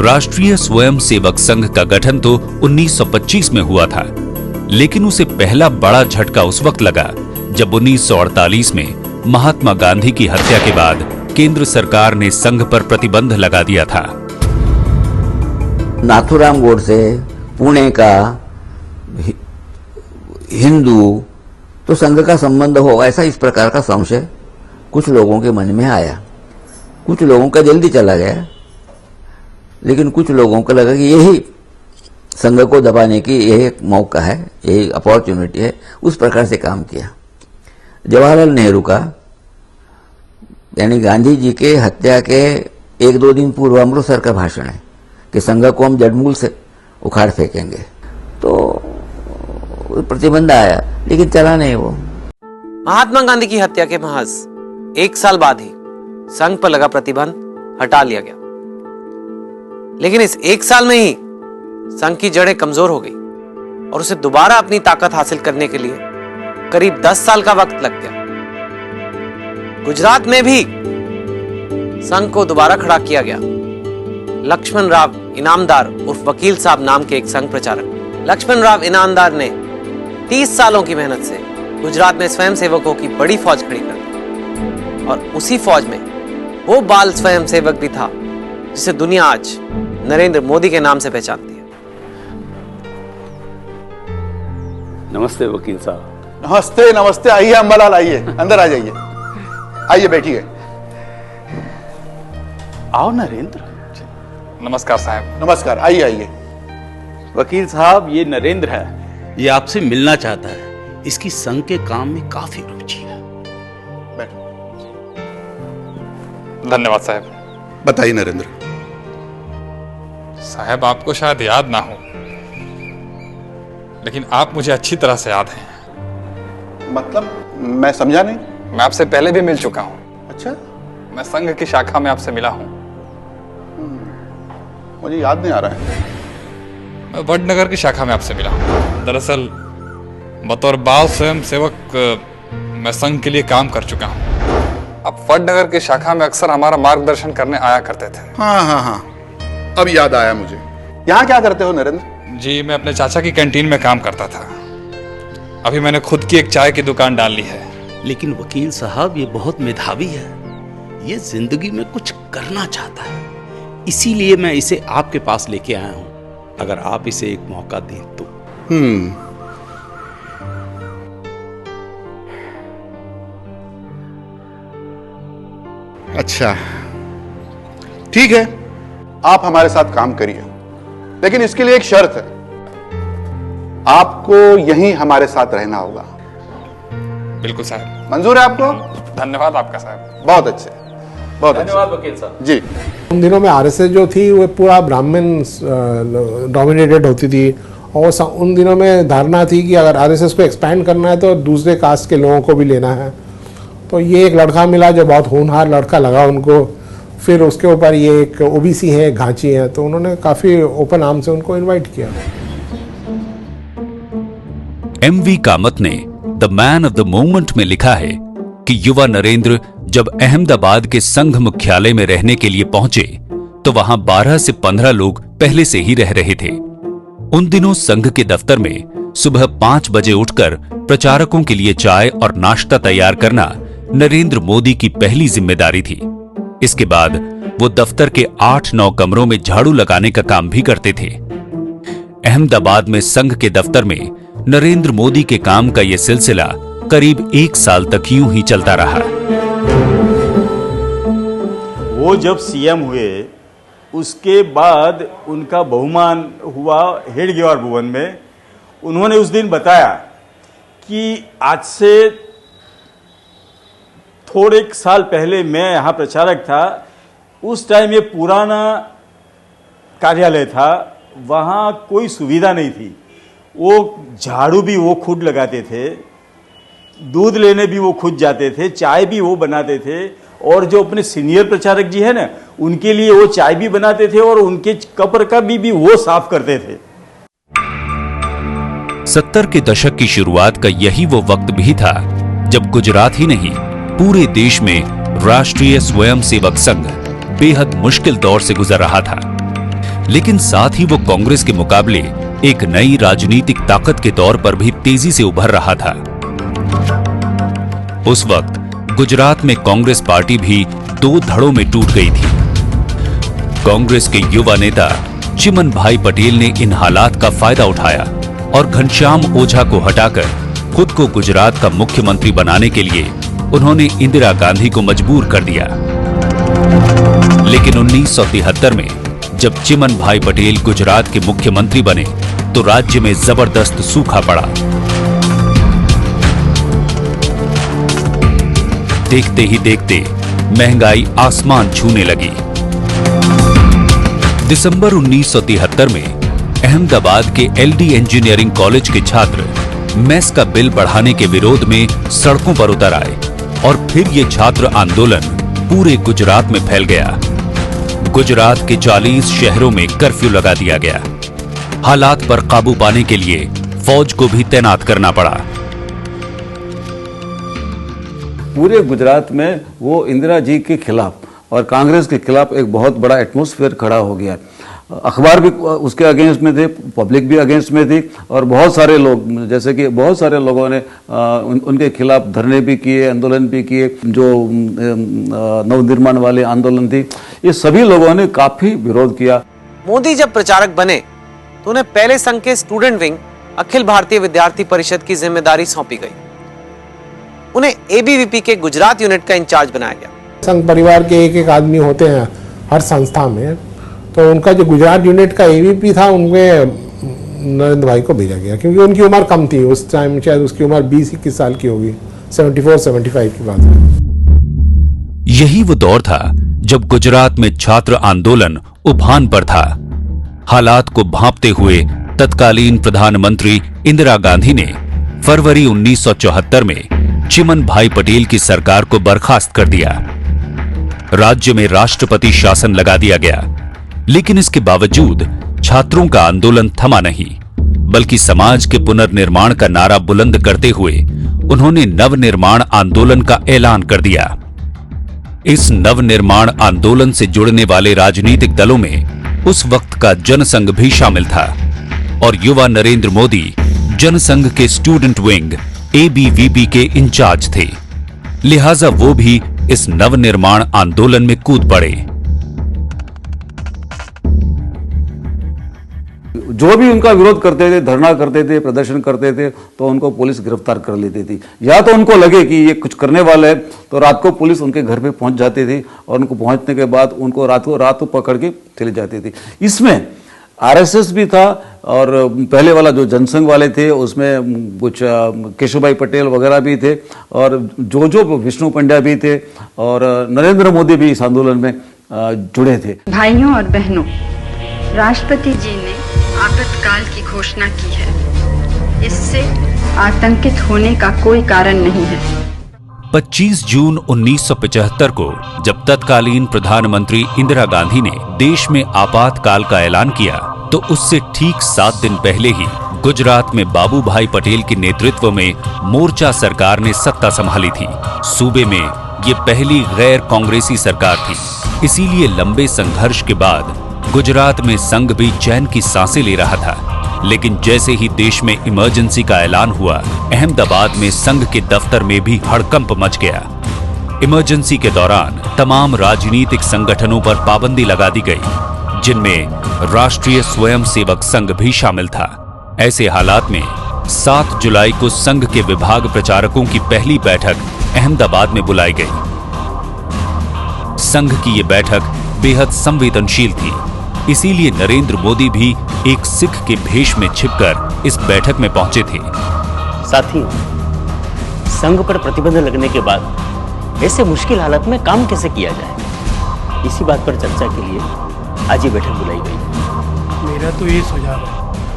राष्ट्रीय स्वयंसेवक संघ का गठन तो 1925 में हुआ था, लेकिन उसे पहला बड़ा झटका उस वक्त लगा जब 1948 में महात्मा गांधी की हत्या के बाद केंद्र सरकार ने संघ पर प्रतिबंध लगा दिया था। नाथुराम गोडसे, पुणे का हिंदू, तो संघ का संबंध हो, ऐसा इस प्रकार का संशय कुछ लोगों के मन में आया। कुछ लोगों का जल्दी चला गया, लेकिन कुछ लोगों को लगा कि यही संघ को दबाने की यही एक मौका है, यही अपॉर्चुनिटी है, उस प्रकार से काम किया। जवाहरलाल नेहरू का यानी गांधी जी के हत्या के 1-2 दिन पूर्व अमृतसर का भाषण है कि संघ को हम जड़मूल से उखाड़ फेंकेंगे, तो प्रतिबंध आया, लेकिन चला नहीं वो। महात्मा गांधी की हत्या के महज 1 साल बाद ही संघ पर लगा प्रतिबंध हटा लिया गया, लेकिन इस 1 साल में ही संघ की जड़ें कमजोर हो गई और उसे दोबारा अपनी ताकत हासिल करने के लिए करीब 10 साल का वक्त लग गया। गुजरात में भी संघ को दोबारा खड़ा किया गया। लक्ष्मण राव इनामदार उर्फ वकील साहब नाम के एक संघ प्रचारक लक्ष्मण राव इनामदार ने 30 सालों की मेहनत से गुजरात में स्वयंसेवकों की बड़ी फौज खड़ी कर दी, और उसी फौज में वो बाल स्वयंसेवक भी था जिसे दुनिया आज नरेंद्र मोदी के नाम से पहचानती है। नमस्ते वकील साहब। नमस्ते नमस्ते, आइए अम्बालाल, आइए अंदर आ जाइए, आइए बैठिए। आओ नरेंद्र। नमस्कार साहब। नमस्कार, आइए आइए। वकील साहब, ये नरेंद्र है, ये आपसे मिलना चाहता है। इसकी संघ के काम में काफी रुचि है। बैठो। धन्यवाद साहब। बताइए नरेंद्र। साहब, आपको शायद याद ना हो, लेकिन आप मुझे अच्छी तरह से याद हैं। मतलब मैं समझा नहीं। मैं आपसे पहले भी मिल चुका हूं। अच्छा? मैं संघ की शाखा में आपसे मिला हूं। मुझे याद नहीं आ रहा है। मैं वडनगर की शाखा में आपसे मिला हूं। दरअसल बतौर बाल स्वयं सेवक मैं संघ के लिए काम कर चुका हूं। आप वडनगर की शाखा में अक्सर हमारा मार्गदर्शन करने आया करते थे। हाँ, अब याद आया मुझे। यहाँ क्या करते हो नरेंद्र? जी, मैं अपने चाचा की कैंटीन में काम करता था। अभी मैंने खुद की एक चाय की दुकान डाल ली है। लेकिन वकील साहब, ये बहुत मेधावी है, ये जिंदगी में कुछ करना चाहता है, इसीलिए मैं इसे आपके पास लेके आया हूं। अगर आप इसे एक मौका दें तो। अच्छा, ठीक है, आप हमारे साथ काम करिए, लेकिन इसके लिए एक शर्त है, आपको यहीं हमारे साथ रहना होगा। बिल्कुल साहब। मंजूर है आपको? धन्यवाद आपका साहब। बहुत अच्छे। बहुत धन्यवाद वकील साहब जी। उन दिनों में आरएसएस जो थी वो पूरा ब्राह्मण डोमिनेटेड होती थी, और उन दिनों में धारणा थी कि अगर आरएसएस को एक्सपैंड करना है तो दूसरे कास्ट के लोगों को भी लेना है। तो ये एक लड़का मिला जो बहुत होनहार लड़का लगा उनको, फिर उसके ऊपर ये एक ओबीसी है, घांची है, तो उन्होंने काफ़ी ओपन आर्म से उनको इनवाइट किया। एमवी कामत ने the man of the moment में लिखा है कि युवा नरेंद्र जब अहमदाबाद के संघ मुख्यालय में रहने के लिए पहुंचे तो वहां 12 से 15 लोग पहले से ही रह रहे थे। उन दिनों संघ के दफ्तर में सुबह 5 बजे उठकर प्रचारकों के लिए चाय और नाश्ता तैयार करना नरेंद्र मोदी की पहली जिम्मेदारी थी। इसके बाद वो दफ्तर के 8-9 कमरों में झाड़ू लगाने का काम भी करते थे। अहमदाबाद में संघ के दफ्तर में नरेंद्र मोदी के काम का यह सिलसिला करीब 1 साल तक यूं ही चलता रहा। वो जब सीएम हुए उसके बाद उनका बहुमान हुआ हेडगेवार भवन में। उन्होंने उस दिन बताया कि आज से थोड़े एक साल पहले मैं यहाँ प्रचारक था, उस टाइम ये पुराना कार्यालय था, वहाँ कोई सुविधा नहीं थी। वो झाड़ू भी वो खुद लगाते थे, दूध लेने भी वो खुद जाते थे, चाय भी वो बनाते थे, और जो अपने सीनियर प्रचारक जी है ना, उनके लिए वो चाय भी बनाते थे और उनके कब्र का भी वो साफ करते थे। 70 के दशक की शुरुआत का यही वो वक्त भी था जब गुजरात ही नहीं पूरे देश में राष्ट्रीय स्वयंसेवक संघ बेहद मुश्किल दौर से गुजर रहा था। लेकिन साथ ही वो कांग्रेस के मुकाबले एक नई राजनीतिक ताकत के तौर पर भी तेजी से उभर रहा था। उस वक्त गुजरात में कांग्रेस पार्टी भी 2 धड़ों में टूट गई थी। कांग्रेस के युवा नेता चिमन भाई पटेल ने इन हालात का फायदा उठाया और घनश्याम ओझा को हटाकर खुद को गुजरात का मुख्यमंत्री बनाने के लिए उन्होंने इंदिरा गांधी को मजबूर कर दिया। लेकिन 1973 में जब चिमन भाई पटेल गुजरात के मुख्यमंत्री बने तो राज्य में जबरदस्त सूखा पड़ा। देखते ही देखते महंगाई आसमान छूने लगी। दिसंबर 1973 में अहमदाबाद के एलडी इंजीनियरिंग कॉलेज के छात्र मेस का बिल बढ़ाने के विरोध में सड़कों पर उतर आए और फिर ये छात्र आंदोलन पूरे गुजरात में फैल गया। गुजरात के 40 शहरों में कर्फ्यू लगा दिया गया। हालात पर काबू पाने के लिए फौज को भी तैनात करना पड़ा। पूरे गुजरात में वो इंदिरा जी के खिलाफ और कांग्रेस के खिलाफ एक बहुत बड़ा एटमॉस्फेयर खड़ा हो गया। अखबार भी उसके अगेंस्ट में थे, पब्लिक भी अगेंस्ट में थी, और बहुत सारे लोग, जैसे कि बहुत सारे लोगों ने उनके खिलाफ धरने भी किए, आंदोलन भी किए। जो नवनिर्माण वाले आंदोलन थी, ये सभी लोगों ने काफी विरोध किया। मोदी जब प्रचारक बने तो उन्हें पहले संघ के स्टूडेंट विंग अखिल भारतीय विद्यार्थी परिषद की जिम्मेदारी सौंपी गई। उन्हें एबीवीपी के गुजरात यूनिट का इंचार्ज बनाया गया। संघ परिवार के एक आदमी होते हैं हर संस्था में, तो उनका जो गुजरात यूनिट का एवीपी था उनमें नरेंद्र भाई को भेजा गया, क्योंकि उनकी उम्र कम थी उस टाइम, शायद उसकी उम्र 20-21 साल की होगी, 74-75 की बात है। यही वो दौर था जब गुजरात में छात्र आंदोलन उफान पर था। हालात को भांपते हुए तत्कालीन प्रधानमंत्री इंदिरा गांधी ने फरवरी 1974 में चिमन भाई पटेल की सरकार को बर्खास्त कर दिया। राज्य में राष्ट्रपति शासन लगा दिया गया, लेकिन इसके बावजूद छात्रों का आंदोलन थमा नहीं, बल्कि समाज के पुनर्निर्माण का नारा बुलंद करते हुए उन्होंने नवनिर्माण आंदोलन का ऐलान कर दिया। इस नवनिर्माण आंदोलन से जुड़ने वाले राजनीतिक दलों में उस वक्त का जनसंघ भी शामिल था और युवा नरेंद्र मोदी जनसंघ के स्टूडेंट विंग एबीवीपी के इंचार्ज थे। लिहाजा वो भी इस नवनिर्माण आंदोलन में कूद पड़े। जो भी उनका विरोध करते थे, धरना करते थे, प्रदर्शन करते थे, तो उनको पुलिस गिरफ्तार कर लेती थी। या तो उनको लगे कि ये कुछ करने वाले है, तो रात को पुलिस उनके घर पे पहुंच जाती थी और उनको पहुंचने के बाद उनको रात को पकड़ के चली जाती थी। इसमें आरएसएस भी था और पहले वाला जो जनसंघ वाले थे उसमें कुछ केशुभाई पटेल वगैरह भी थे, और जो विष्णु पंड्या भी थे, और नरेंद्र मोदी भी इस आंदोलन में जुड़े थे। भाइयों और बहनों, राष्ट्रपति जी ने आपातकाल की घोषणा की है। इससे आतंकित होने का कोई कारण नहीं है। 25 जून 1975 को जब तत्कालीन प्रधानमंत्री इंदिरा गांधी ने देश में आपातकाल का ऐलान किया, तो उससे ठीक 7 दिन पहले ही गुजरात में बाबू भाई पटेल के नेतृत्व में मोर्चा सरकार ने सत्ता संभाली थी। सूबे में ये पहली गैर कांग्रेसी सरकार थी। इसीलिए लंबे संघर्ष के बाद गुजरात में संघ भी चैन की सांसें ले रहा था। लेकिन जैसे ही देश में इमरजेंसी का ऐलान हुआ, अहमदाबाद में संघ के दफ्तर में भी हड़कंप मच गया। इमरजेंसी के दौरान तमाम राजनीतिक संगठनों पर पाबंदी लगा दी गई, जिनमें राष्ट्रीय स्वयंसेवक संघ भी शामिल था। ऐसे हालात में 7 जुलाई को संघ के विभाग प्रचारकों की पहली बैठक अहमदाबाद में बुलाई गई। संघ की ये बैठक बेहद संवेदनशील थी, इसीलिए नरेंद्र मोदी भी एक सिख के भेष में छिपकर इस बैठक में पहुंचे थे। साथियों, संघ पर प्रतिबंध लगने के बाद ऐसे मुश्किल हालत में काम कैसे किया जाए, इसी बात पर चर्चा के लिए आज ये बैठक बुलाई गई। मेरा तो ये सुझाव है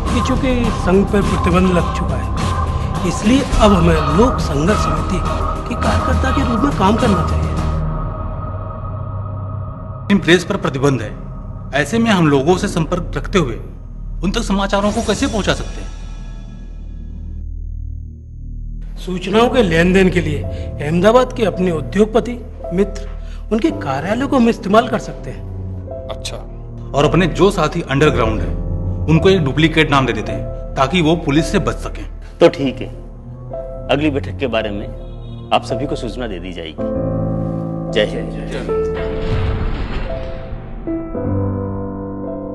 कि चूंकि संघ पर प्रतिबंध लग चुका है, इसलिए अब हमें लोक संघर्ष समिति के कार्यकर्ता के रूप में काम करना चाहिए। प्रेस पर प्रतिबंध है, ऐसे में हम लोगों से संपर्क रखते हुए उन तक समाचारों को कैसे पहुंचा सकते हैं? सूचनाओं के लेन देन के लिए अहमदाबाद के अपने उद्योगपति मित्र उनके कार्यालय को हम इस्तेमाल कर सकते हैं। अच्छा, और अपने जो साथी अंडरग्राउंड है उनको एक डुप्लीकेट नाम दे देते हैं ताकि वो पुलिस से बच सकें। तो ठीक है, अगली बैठक के बारे में आप सभी को सूचना दे दी जाएगी। जय हिंद।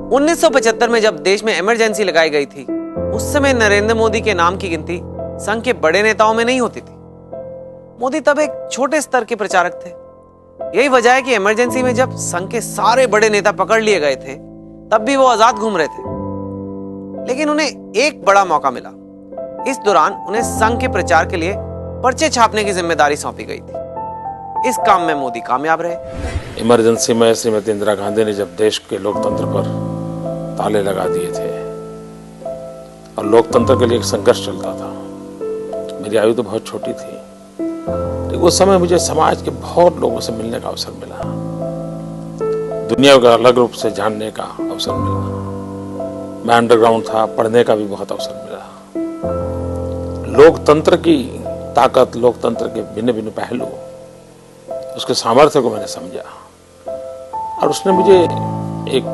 1975 में जब देश में इमरजेंसी लगाई गई थी, उस समय नरेंद्र मोदी के नाम की गिनती संघ के बड़े नेताओं में नहीं होती थी। मोदी तब एक छोटे स्तर के प्रचारक थे। यही वजह है कि इमरजेंसी में जब संघ के सारे बड़े नेता पकड़ लिए गए थे, तब भी वो आजाद घूम रहे थे। लेकिन उन्हें एक बड़ा मौका मिला। इस दौरान उन्हें संघ के प्रचार के लिए पर्चे छापने की जिम्मेदारी सौंपी गई थी। इस काम में मोदी कामयाब रहे। इमरजेंसी में श्रीमती इंदिरा गांधी ने जब देश के लोकतंत्र पर ताले लगा दिए थे और लोकतंत्र के लिए एक संघर्ष चलता था। मेरी आयु तो बहुत छोटी थी, लेकिन उस समय मुझे समाज के बहुत लोगों से मिलने का अवसर मिला, दुनिया को अलग रूप से जानने का अवसर मिला। मैं अंडरग्राउंड था, पढ़ने का भी बहुत अवसर मिला। लोकतंत्र की ताकत, लोकतंत्र के भिन्न भिन्न पहलू, उसके सामर्थ्य को मैंने समझा और उसने मुझे एक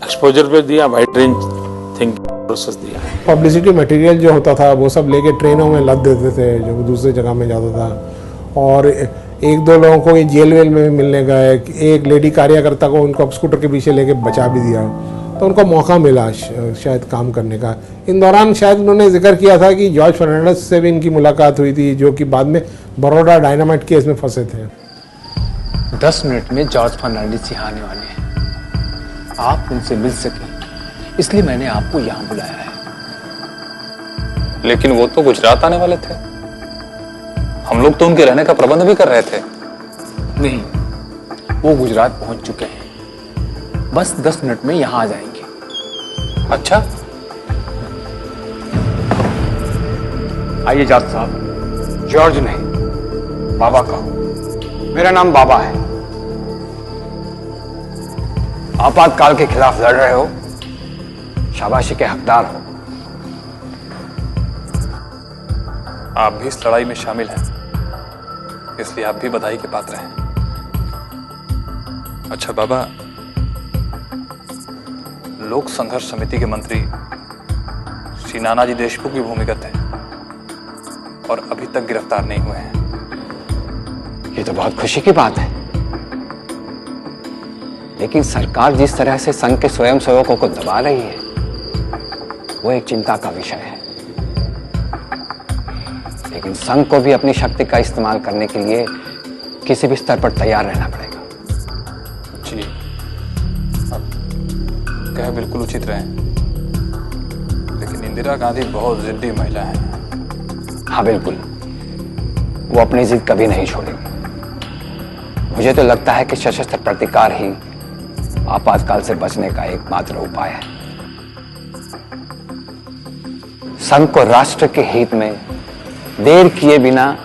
एक्सपोजर पे दिया, वाइड रेंज थिंकिंग प्रोसेस दिया। पब्लिसिटी मटेरियल जो होता था वो सब लेके ट्रेनों में लद देते थे जो दूसरी जगह में जाता था, और एक दो लोगों को जेल वेल में मिलने गए। एक लेडी कार्यकर्ता को उनको स्कूटर के पीछे लेके बचा भी दिया, तो उनको मौका मिला शायद काम करने का। इन दौरान शायद उन्होंने जिक्र किया था कि जॉर्ज फर्नांडिस से भी इनकी मुलाकात हुई थी, जो कि बाद में बड़ौदा डायनामाइट केस में फंसे थे। 10 मिनट में जॉर्ज फर्नांडिस यहाँ आने वाले हैं। आप उनसे मिल सके, इसलिए मैंने आपको यहाँ बुलाया है। लेकिन वो तो गुजरात आने वाले थे, हम लोग तो उनके रहने का प्रबंध भी कर रहे थे। नहीं, वो गुजरात पहुंच चुके हैं, बस 10 मिनट में यहाँ आ जाएंगे। अच्छा, आइए जज साहब। जॉर्ज नहीं, बाबा कहो। मेरा नाम बाबा है। आपातकाल के खिलाफ लड़ रहे हो, शाबाशी के हकदार हो। आप भी इस लड़ाई में शामिल हैं, इसलिए आप भी बधाई के पात्र हैं। अच्छा बाबा, लोक संघर्ष समिति के मंत्री श्री नानाजी देशमुख भी भूमिगत हैं और अभी तक गिरफ्तार नहीं हुए हैं। ये तो बहुत खुशी की बात है, लेकिन सरकार जिस तरह से संघ के स्वयंसेवकों को दबा रही है, वो एक चिंता का विषय है। लेकिन संघ को भी अपनी शक्ति का इस्तेमाल करने के लिए किसी भी स्तर पर तैयार रहना पड़ेगा। जी, कहे बिल्कुल उचित रहे, लेकिन इंदिरा गांधी बहुत जिद्दी महिला है। हाँ बिल्कुल, वो अपनी जिद कभी नहीं छोड़ेगी। मुझे तो लगता है कि सशस्त्र प्रतिकार ही आपातकाल से बचने का एकमात्र उपाय है। संघ को राष्ट्र के हित में देर किए बिना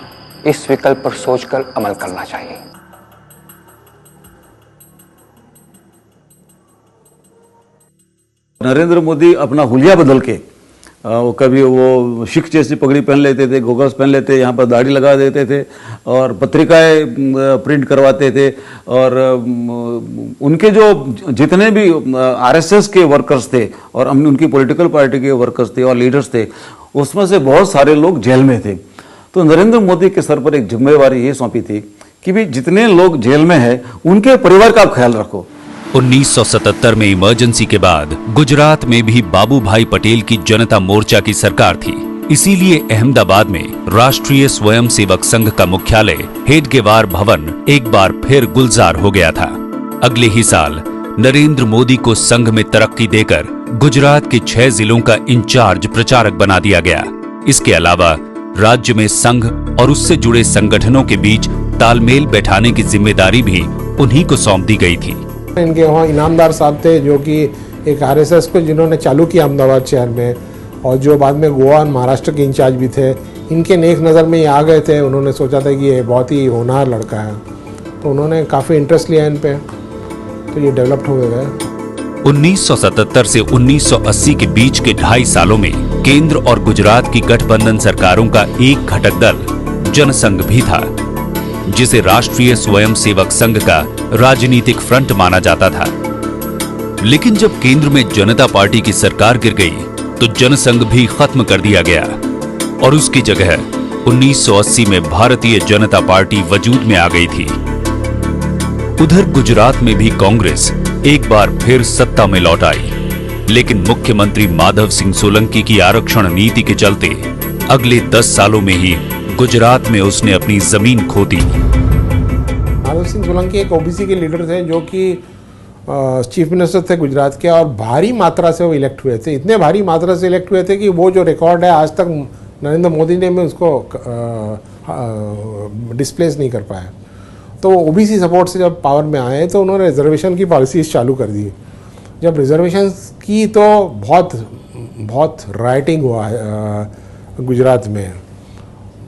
इस विकल्प पर सोचकर अमल करना चाहिए। नरेंद्र मोदी अपना हुलिया बदल के वो कभी वो सिख जैसी पगड़ी पहन लेते थे, गोगल्स पहन लेते, यहाँ पर दाढ़ी लगा देते थे और पत्रिकाएं प्रिंट करवाते थे। और उनके जो जितने भी आरएसएस के वर्कर्स थे और उनकी पॉलिटिकल पार्टी के वर्कर्स थे और लीडर्स थे, उसमें से बहुत सारे लोग जेल में थे। तो नरेंद्र मोदी के सर पर एक जिम्मेवारी ये सौंपी थी कि भी जितने लोग जेल में हैं उनके परिवार का आप ख्याल रखो। 1977 में इमरजेंसी के बाद गुजरात में भी बाबू भाई पटेल की जनता मोर्चा की सरकार थी। इसीलिए अहमदाबाद में राष्ट्रीय स्वयंसेवक संघ का मुख्यालय हेडगेवार भवन एक बार फिर गुलजार हो गया था। अगले ही साल नरेंद्र मोदी को संघ में तरक्की देकर गुजरात के 6 जिलों का इंचार्ज प्रचारक बना दिया गया। इसके अलावा राज्य में संघ और उससे जुड़े संगठनों के बीच तालमेल बैठाने की जिम्मेदारी भी उन्हीं को सौंप दी गई थी। इनके वहाँ इनामदार साहब थे जो कि एक आरएसएस को जिन्होंने चालू किया अहमदाबाद शहर में, और जो बाद में गोवा और महाराष्ट्र के इंचार्ज भी थे। इनके नेक नज़र में ये आ गए थे। उन्होंने सोचा था कि ये बहुत ही होनहार लड़का है, तो उन्होंने काफ़ी इंटरेस्ट लिया इन पे, तो ये डेवलप्ड हो गए। 1977 से 1980 के बीच के 2.5 सालों में केंद्र और गुजरात की गठबंधन सरकारों का एक घटक दल जनसंघ भी था, जिसे राष्ट्रीय स्वयंसेवक संघ का राजनीतिक फ्रंट माना जाता था। लेकिन जब केंद्र में जनता पार्टी की सरकार गिर गई तो जनसंघ भी खत्म कर दिया गया और उसकी जगह 1980 में भारतीय जनता पार्टी वजूद में आ गई थी। उधर गुजरात में भी कांग्रेस एक बार फिर सत्ता में लौट आई, लेकिन मुख्यमंत्री माधव सिंह सोलंकी की आरक्षण नीति के चलते अगले 10 सालों में ही गुजरात में उसने अपनी जमीन खो दी। माधव सिंह सोलंकी एक ओबीसी के लीडर थे जो कि चीफ मिनिस्टर थे गुजरात के, और भारी मात्रा से वो इलेक्ट हुए थे। इतने भारी मात्रा से इलेक्ट हुए थे कि वो जो रिकॉर्ड है आज तक नरेंद्र मोदी ने में उसको डिस्प्लेस नहीं कर पाया। तो वो ओबीसी सपोर्ट से जब पावर में आए तो उन्होंने रिजर्वेशन की पॉलिसीज चालू कर दी। जब रिजर्वेशन की तो बहुत राइटिंग हुआ है गुजरात में।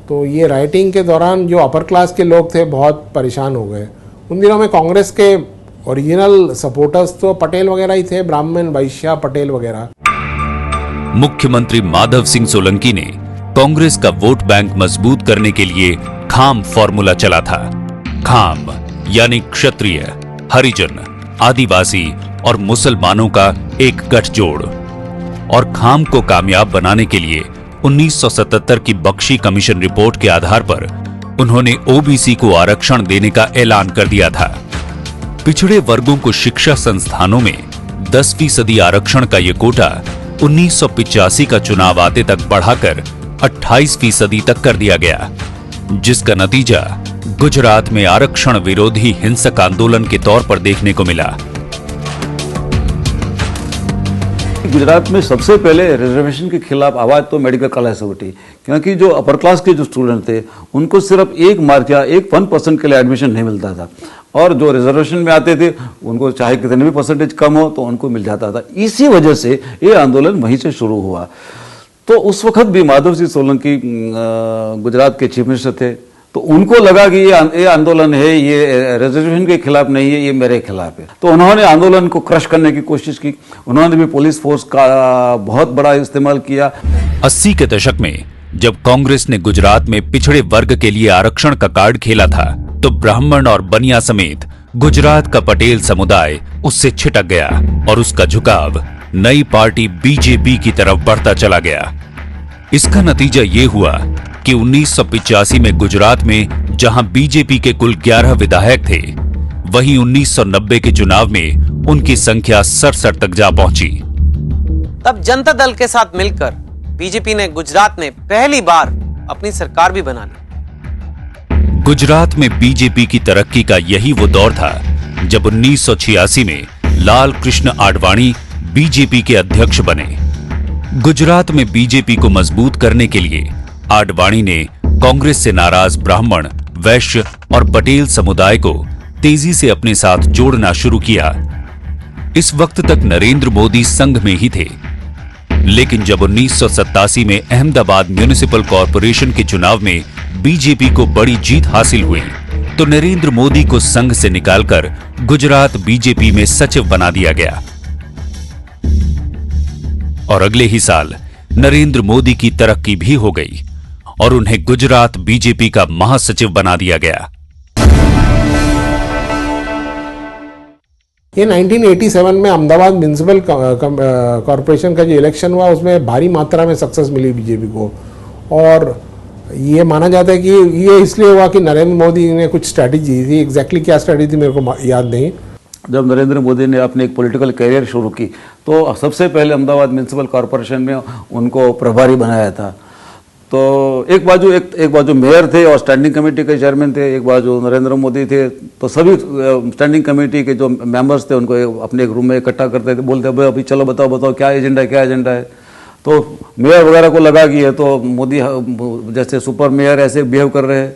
तो ये राइटिंग के दौरान जो अपर क्लास के लोग थे बहुत परेशान हो गए। उन दिनों में कांग्रेस के ओरिजिनल सपोर्टर्स तो पटेल वगैरह ही थे, ब्राह्मण, वैश्य, पटेल वगैरह। मुख्यमंत्री माधव सिंह सोलंकी ने कांग्रेस का वोट बैंक मजबूत करने के लिए खाम फॉर्मूला चला था। खाम यानी क्षत्रिय, हरिजन, आदिवासी और मुसलमानों का एक गठजोड़। और खाम को कामयाब बनाने के लिए 1977 की बख्शी कमीशन रिपोर्ट के आधार पर उन्होंने ओबीसी को आरक्षण देने का ऐलान कर दिया था। पिछड़े वर्गों को शिक्षा संस्थानों में 10% आरक्षण का ये कोटा 1985 का चुनाव आते तक बढ़ाकर 28% तक कर दिया गया, जिसका नतीजा गुजरात में आरक्षण विरोधी हिंसक आंदोलन के तौर पर देखने को मिला। गुजरात में सबसे पहले रिजर्वेशन के खिलाफ आवाज तो मेडिकल कॉलेज से उठी, क्योंकि जो अपर क्लास के जो स्टूडेंट थे उनको सिर्फ 1 मार्क या 1% के लिए एडमिशन नहीं मिलता था, और जो रिजर्वेशन में आते थे उनको चाहे कितने भी परसेंटेज कम हो तो उनको मिल जाता था। इसी वजह से ये आंदोलन वहीं से शुरू हुआ। तो उस वक्त भी माधव सिंह सोलंकी गुजरात के चीफ मिनिस्टर थे, तो उनको लगा कि ये आंदोलन है, ये रिजर्वेशन के खिलाफ नहीं है, ये मेरे खिलाफ है। तो उन्होंने आंदोलन को क्रश करने की कोशिश की। उन्होंने भी पुलिस फोर्स का बहुत बड़ा इस्तेमाल किया। 80 के दशक में जब कांग्रेस ने गुजरात में पिछड़े वर्ग के लिए आरक्षण का कार्ड खेला था, तो ब्राह्मण और बनिया समेत गुजरात का पटेल समुदाय उससे छिटक गया और उसका झुकाव नई पार्टी बीजेपी की तरफ बढ़ता चला गया। इसका नतीजा ये हुआ कि 1985 में गुजरात में जहां बीजेपी के कुल 11 विधायक थे, वहीं 1990 के चुनाव में उनकी संख्या 67 तक जा पहुंची। तब जनता दल के साथ मिलकर बीजेपी ने गुजरात में पहली बार अपनी सरकार भी बना ली। गुजरात में बीजेपी की तरक्की का यही वो दौर था जब 1986 में लाल कृष्ण आडवाणी बीजेपी के अध्यक्ष बने। गुजरात में बीजेपी को मजबूत करने के लिए आडवाणी ने कांग्रेस से नाराज ब्राह्मण, वैश्य और पटेल समुदाय को तेजी से अपने साथ जोड़ना शुरू किया। इस वक्त तक नरेंद्र मोदी संघ में ही थे, लेकिन जब 1987 में अहमदाबाद म्युनिसिपल कॉरपोरेशन के चुनाव में बीजेपी को बड़ी जीत हासिल हुई तो नरेंद्र मोदी को संघ से निकालकर गुजरात बीजेपी में सचिव बना दिया गया और अगले ही साल नरेंद्र मोदी की तरक्की भी हो गई और उन्हें गुजरात बीजेपी का महासचिव बना दिया गया। ये 1987 में अहमदाबाद म्युनिसिपल कॉरपोरेशन का जो इलेक्शन हुआ उसमें भारी मात्रा में सक्सेस मिली बीजेपी को और ये माना जाता है कि ये इसलिए हुआ कि नरेंद्र मोदी ने कुछ स्ट्रैटेजी थी। एग्जैक्टली क्या स्ट्रैटेजी थी मेरे को याद नहीं। जब नरेंद्र मोदी ने अपने एक पॉलिटिकल करियर शुरू की तो सबसे पहले अहमदाबाद म्युनिसिपल कॉरपोरेशन में उनको प्रभारी बनाया था। तो एक बाजू मेयर थे और स्टैंडिंग कमेटी के चेयरमैन थे, एक बाजू नरेंद्र मोदी थे। तो सभी स्टैंडिंग कमेटी के जो मेंबर्स थे उनको अपने एक रूम में इकट्ठा करते थे, बोलते भाई अभी चलो बताओ क्या एजेंडा है। तो मेयर वगैरह को लगा कि ये तो मोदी जैसे सुपर मेयर ऐसे बिहेव कर रहे हैं।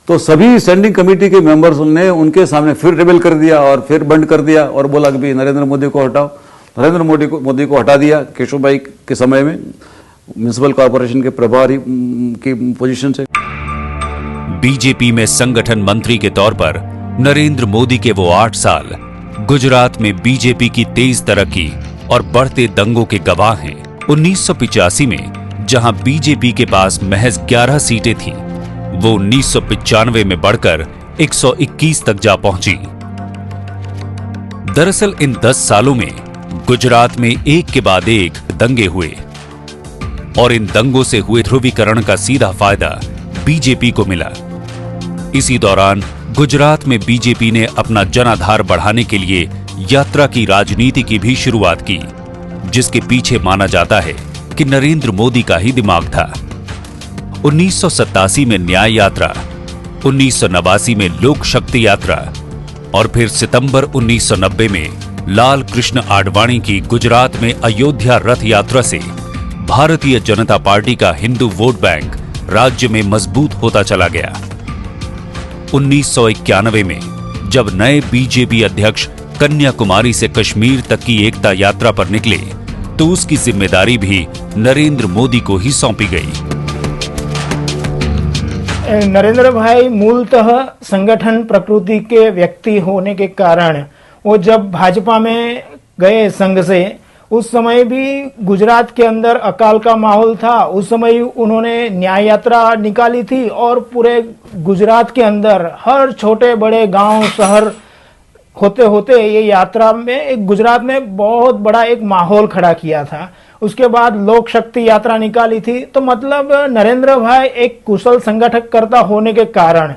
तो सभी स्टैंडिंग कमेटी के मेंबर्स ने उनके सामने फिर रेबेल कर दिया और फिर बंद कर दिया और बोला कि भाई नरेंद्र मोदी को हटाओ। नरेंद्र मोदी को हटा दिया केशुभाई के समय में म्युनिसिपल कॉरपोरेशन के प्रभारी की पोजीशन से। बीजेपी में संगठन मंत्री के तौर पर नरेंद्र मोदी के वो 8 साल गुजरात में बीजेपी की तेज तरक्की और बढ़ते दंगों के गवाह हैं। 1985 में जहां बीजेपी के पास महज 11 सीटें थीं, वो 1995 में बढ़कर 121 तक जा पहुंची। दरअसल इन 10 सालों में गुजरात में एक के बाद एक दंगे हुए और इन दंगों से हुए ध्रुवीकरण का सीधा फायदा बीजेपी को मिला। इसी दौरान गुजरात में बीजेपी ने अपना जनाधार बढ़ाने के लिए यात्रा की राजनीति की भी शुरुआत की, जिसके पीछे माना जाता है कि नरेंद्र मोदी का ही दिमाग था। 1987 में न्याय यात्रा, 1989 में लोक शक्ति यात्रा और फिर सितंबर 1990 में लाल कृष्ण आडवाणी की गुजरात में अयोध्या रथ यात्रा से भारतीय जनता पार्टी का हिंदू वोट बैंक राज्य में मजबूत होता चला गया। 1991 में जब नए बीजेपी अध्यक्ष कन्याकुमारी से कश्मीर तक की एकता यात्रा पर निकले तो उसकी जिम्मेदारी भी नरेंद्र मोदी को ही सौंपी गई। नरेंद्र भाई मूलतः संगठन प्रकृति के व्यक्ति होने के कारण वो जब भाजपा में गए संघ से, उस समय भी गुजरात के अंदर अकाल का माहौल था। उस समय उन्होंने न्याय यात्रा निकाली थी और पूरे गुजरात के अंदर हर छोटे बड़े गांव शहर होते होते ये यात्रा में एक गुजरात में बहुत बड़ा एक माहौल खड़ा किया था। उसके बाद लोक शक्ति यात्रा निकाली थी। तो मतलब नरेंद्र भाई एक कुशल संगठक कर्ता होने के कारण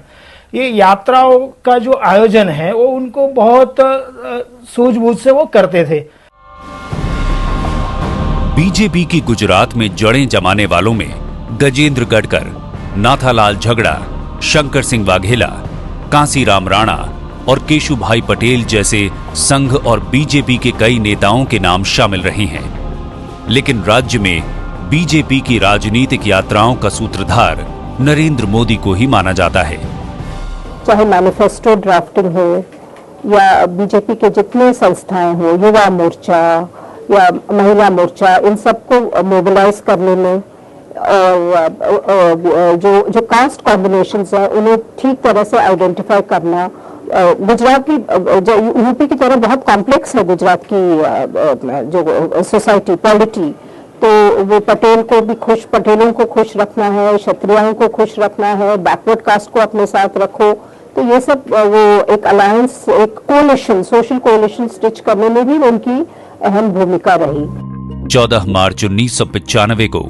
ये यात्राओं का जो आयोजन है वो उनको बहुत सूझबूझ से वो करते थे। बीजेपी की गुजरात में जड़ें जमाने वालों में गजेंद्र गडकर, नाथालाल झगड़ा, शंकर सिंह वाघेला, कांसीराम राणा और केशुभाई पटेल जैसे संघ और बीजेपी के कई नेताओं के नाम शामिल रहे हैं। लेकिन राज्य में बीजेपी की राजनीतिक यात्राओं का सूत्रधार नरेंद्र मोदी को ही माना जाता है। चाहे मैनिफेस्टो ड्राफ्टिंग हो या बीजेपी के जितने संस्थाएं हो, युवा मोर्चा या महिला मोर्चा, इन सबको मोबिलाइज करने में और जो कास्ट कॉम्बिनेशंस है उन्हें ठीक तरह से आइडेंटिफाई करना। गुजरात की यूपी की तरह बहुत कॉम्प्लेक्स है गुजरात की जो सोसाइटी पॉलिटी, तो वो पटेलों को खुश रखना है, क्षत्रियों को खुश रखना है, बैकवर्ड कास्ट को अपने साथ रखो। तो ये सब वो एक अलायंस, एक कोलिशन, सोशल कोलिशन स्टिच करने में भी उनकी अहम भूमिका रही। 14 मार्च 1995 को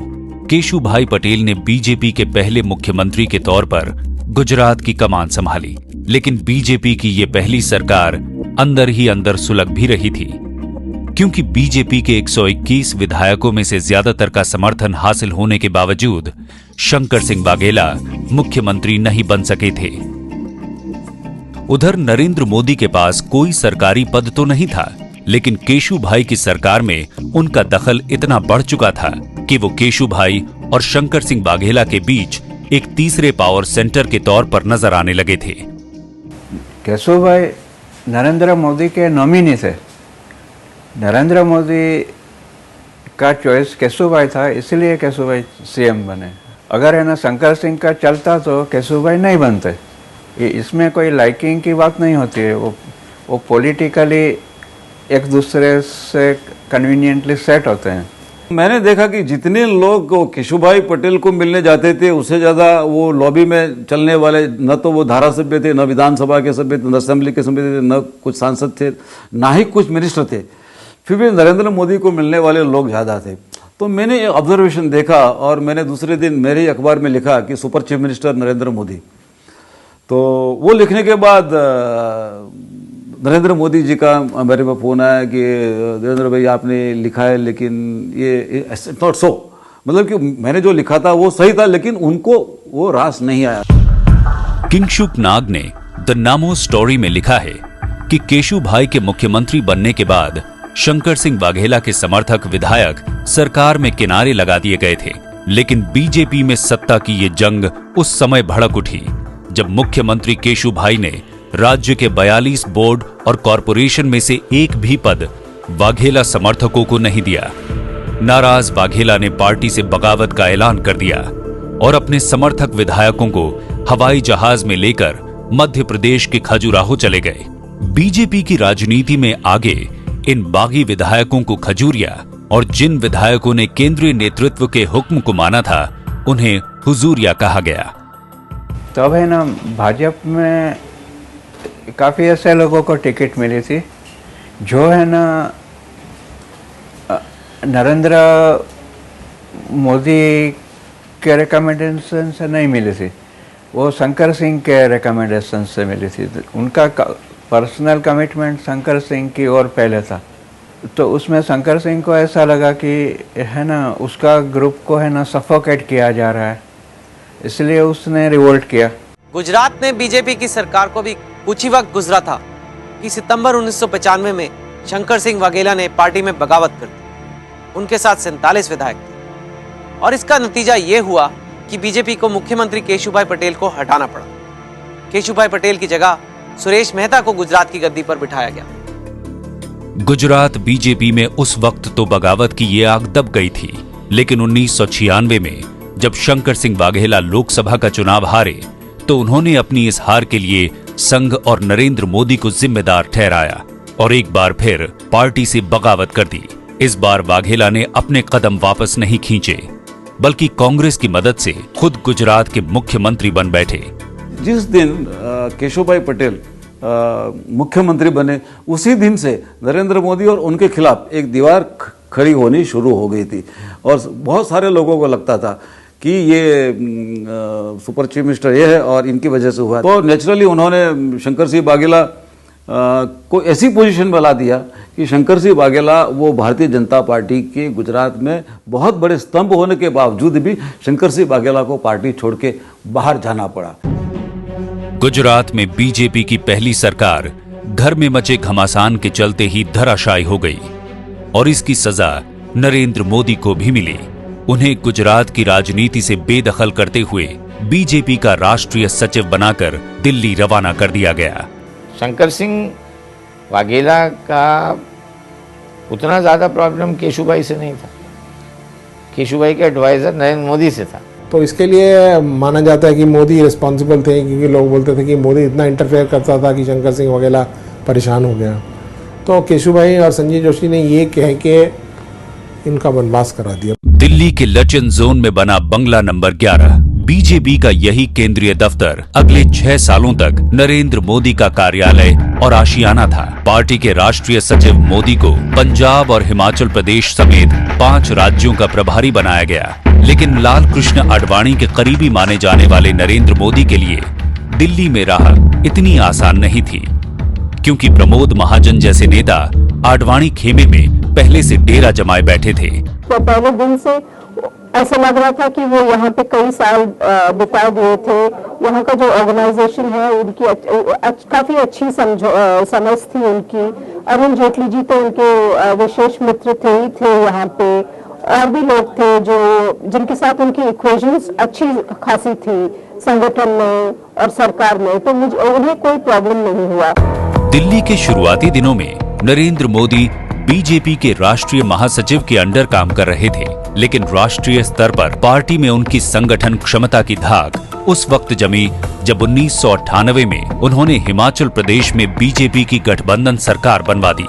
केशुभाई पटेल ने बीजेपी के पहले मुख्यमंत्री के तौर पर गुजरात की कमान संभाली, लेकिन बीजेपी की ये पहली सरकार अंदर ही अंदर सुलग भी रही थी, क्योंकि बीजेपी के 121 विधायकों में से ज्यादातर का समर्थन हासिल होने के बावजूद शंकर सिंह वाघेला मुख्यमंत्री नहीं बन सके थे। उधर नरेंद्र मोदी के पास कोई सरकारी पद तो नहीं था, लेकिन केशु भाई की सरकार में उनका दखल इतना बढ़ चुका था कि वो केशु भाई और शंकर सिंह वाघेला के बीच एक तीसरे पावर सेंटर के तौर पर नजर आने लगे थे। केशु भाई नरेंद्र मोदी के नॉमिनी थे। नरेंद्र मोदी का चॉइस केशु भाई था, इसलिए केशु भाई सीएम बने। अगर है ना शंकर सिंह का चलता तो केशु भाई नहीं बनते। इसमें कोई लाइकिंग की बात नहीं होती है, वो पॉलिटिकली एक दूसरे से कन्वीनियंटली सेट होते हैं। मैंने देखा कि जितने लोग केशुभाई पटेल को मिलने जाते थे उससे ज़्यादा वो लॉबी में चलने वाले, न तो वो धारासभ्य थे, न विधानसभा के सभ्य थे, न असेंबली के सभ्य थे, न कुछ सांसद थे, ना ही कुछ मिनिस्टर थे, फिर भी नरेंद्र मोदी को मिलने वाले लोग ज़्यादा थे। तो मैंने ऑब्जर्वेशन देखा और मैंने दूसरे दिन मेरे ही अखबार में लिखा कि super chief minister Narendra Modi. तो वो लिखने के बाद नरेंद्र मोदी जी का मेरे पास फ़ोन आया कि नरेंद्र भाई आपने लिखा है लेकिन ये नॉट सो, मतलब कि मैंने जो लिखा था वो सही था लेकिन उनको वो रास नहीं आया। किंगशुक नाग ने द नामो स्टोरी में लिखा है कि केशु भाई के मुख्यमंत्री बनने के बाद शंकर सिंह वाघेला के समर्थक विधायक सरकार में किनारे लगा दिए गए थे, लेकिन बीजेपी में सत्ता की ये जंग उस समय भड़क उठी जब मुख्यमंत्री केशु भाई ने राज्य के 42 बोर्ड और कॉरपोरेशन में से एक भी पद वाघेला समर्थकों को नहीं दिया। नाराज वाघेला ने पार्टी से बगावत का ऐलान कर दिया और अपने समर्थक विधायकों को हवाई जहाज में लेकर मध्य प्रदेश के खजुराहो चले गए। बीजेपी की राजनीति में आगे इन बागी विधायकों को खजूरिया और जिन विधायकों ने केंद्रीय नेतृत्व के हुक्म को माना था उन्हें हुजूरिया कहा गया। तब है ना भाजपा में काफ़ी ऐसे लोगों को टिकट मिली थी जो है ना नरेंद्र मोदी के रिकमेंडेशन से नहीं मिली थी, वो शंकर सिंह के रिकमेंडेशन से मिली थी। उनका पर्सनल कमिटमेंट शंकर सिंह की ओर पहले था, तो उसमें शंकर सिंह को ऐसा लगा कि है ना उसका ग्रुप को है ना सफोकेट किया जा रहा है, इसलिए उसने रिवोल्ट किया। गुजरात में बीजेपी की सरकार को भी कुछ ही वक्त गुजरा था कि सितंबर 1995 में शंकर सिंह वाघेला ने पार्टी में बगावत कर दी। उनके साथ 47 विधायक थे और इसका नतीजा यह हुआ कि बीजेपी को मुख्यमंत्री केशुभाई पटेल को हटाना पड़ा। केशुभाई पटेल की जगह सुरेश मेहता को गुजरात की गद्दी पर बिठाया गया। गुजरात बीजेपी में उस वक्त तो बगावत की ये आग दब गई थी, लेकिन 1996 में जब शंकर सिंह वाघेला लोकसभा का चुनाव हारे तो उन्होंने अपनी इस हार के लिए संघ और नरेंद्र मोदी को जिम्मेदार ठहराया और एक बार फिर पार्टी से बगावत कर दी। इस बार वाघेला ने अपने कदम वापस नहीं खींचे, बल्कि कांग्रेस की मदद से खुद गुजरात के मुख्यमंत्री बन बैठे। जिस दिन केशुभाई पटेल मुख्यमंत्री बने उसी दिन से नरेंद्र मोदी और उनके खिलाफ एक दीवार खड़ी होनी शुरू हो गई थी और बहुत सारे लोगों को लगता था कि ये सुपर चीफ मिनिस्टर ये है और इनकी वजह से हुआ। तो नेचुरली उन्होंने शंकर सिंह वाघेला को ऐसी पोजीशन में ला दिया कि शंकर सिंह वाघेला वो भारतीय जनता पार्टी के गुजरात में बहुत बड़े स्तंभ होने के बावजूद भी शंकर सिंह वाघेला को पार्टी छोड़ के बाहर जाना पड़ा। गुजरात में बीजेपी की पहली सरकार घर में मचे घमासान के चलते ही धराशायी हो गई और इसकी सजा नरेंद्र मोदी को भी मिली। उन्हें गुजरात की राजनीति से बेदखल करते हुए बीजेपी का राष्ट्रीय सचिव बनाकर दिल्ली रवाना कर दिया गया। शंकर सिंह वाघेला का उतना ज़्यादा प्रॉब्लम केशुभाई से नहीं था, केशुभाई के एडवाइजर नरेंद्र मोदी से था। तो इसके लिए माना जाता है कि मोदी रिस्पॉन्सिबल थे, क्योंकि लोग बोलते थे कि मोदी इतना इंटरफेयर करता था कि शंकर सिंह वाघेला परेशान हो गया। तो केशुभाई और संजय जोशी ने ये कह के इनका वनवास करा दिया। दिल्ली के लचन जोन में बना बंगला नंबर 11 बीजेपी का यही केंद्रीय दफ्तर अगले 6 सालों तक नरेंद्र मोदी का कार्यालय और आशियाना था। पार्टी के राष्ट्रीय सचिव मोदी को पंजाब और हिमाचल प्रदेश समेत 5 राज्यों का प्रभारी बनाया गया, लेकिन लाल कृष्ण आडवाणी के करीबी माने जाने वाले नरेंद्र मोदी के लिए दिल्ली में राह इतनी आसान नहीं थी, क्योंकि प्रमोद महाजन जैसे नेता आडवाणी खेमे में पहले से डेरा जमाए बैठे थे। तो पहले दिन से ऐसा लग रहा था कि वो यहाँ पे कई साल बिता दिए थे, यहाँ का जो ऑर्गेनाइजेशन है उनकी काफी अच्छी समझ थी उनकी। अरुण जेटली जी तो उनके विशेष मित्र थे यहाँ पे, और भी लोग थे जिनके साथ उनकी इक्वेशंस अच्छी खासी थी संगठन में और सरकार में, तो उन्हें कोई प्रॉब्लम नहीं हुआ। दिल्ली के शुरुआती दिनों में नरेंद्र मोदी बीजेपी के राष्ट्रीय महासचिव के अंडर काम कर रहे थे, लेकिन राष्ट्रीय स्तर पर पार्टी में उनकी संगठन क्षमता की धाक उस वक्त जमी जब 1998 में उन्होंने हिमाचल प्रदेश में बीजेपी की गठबंधन सरकार बनवा दी।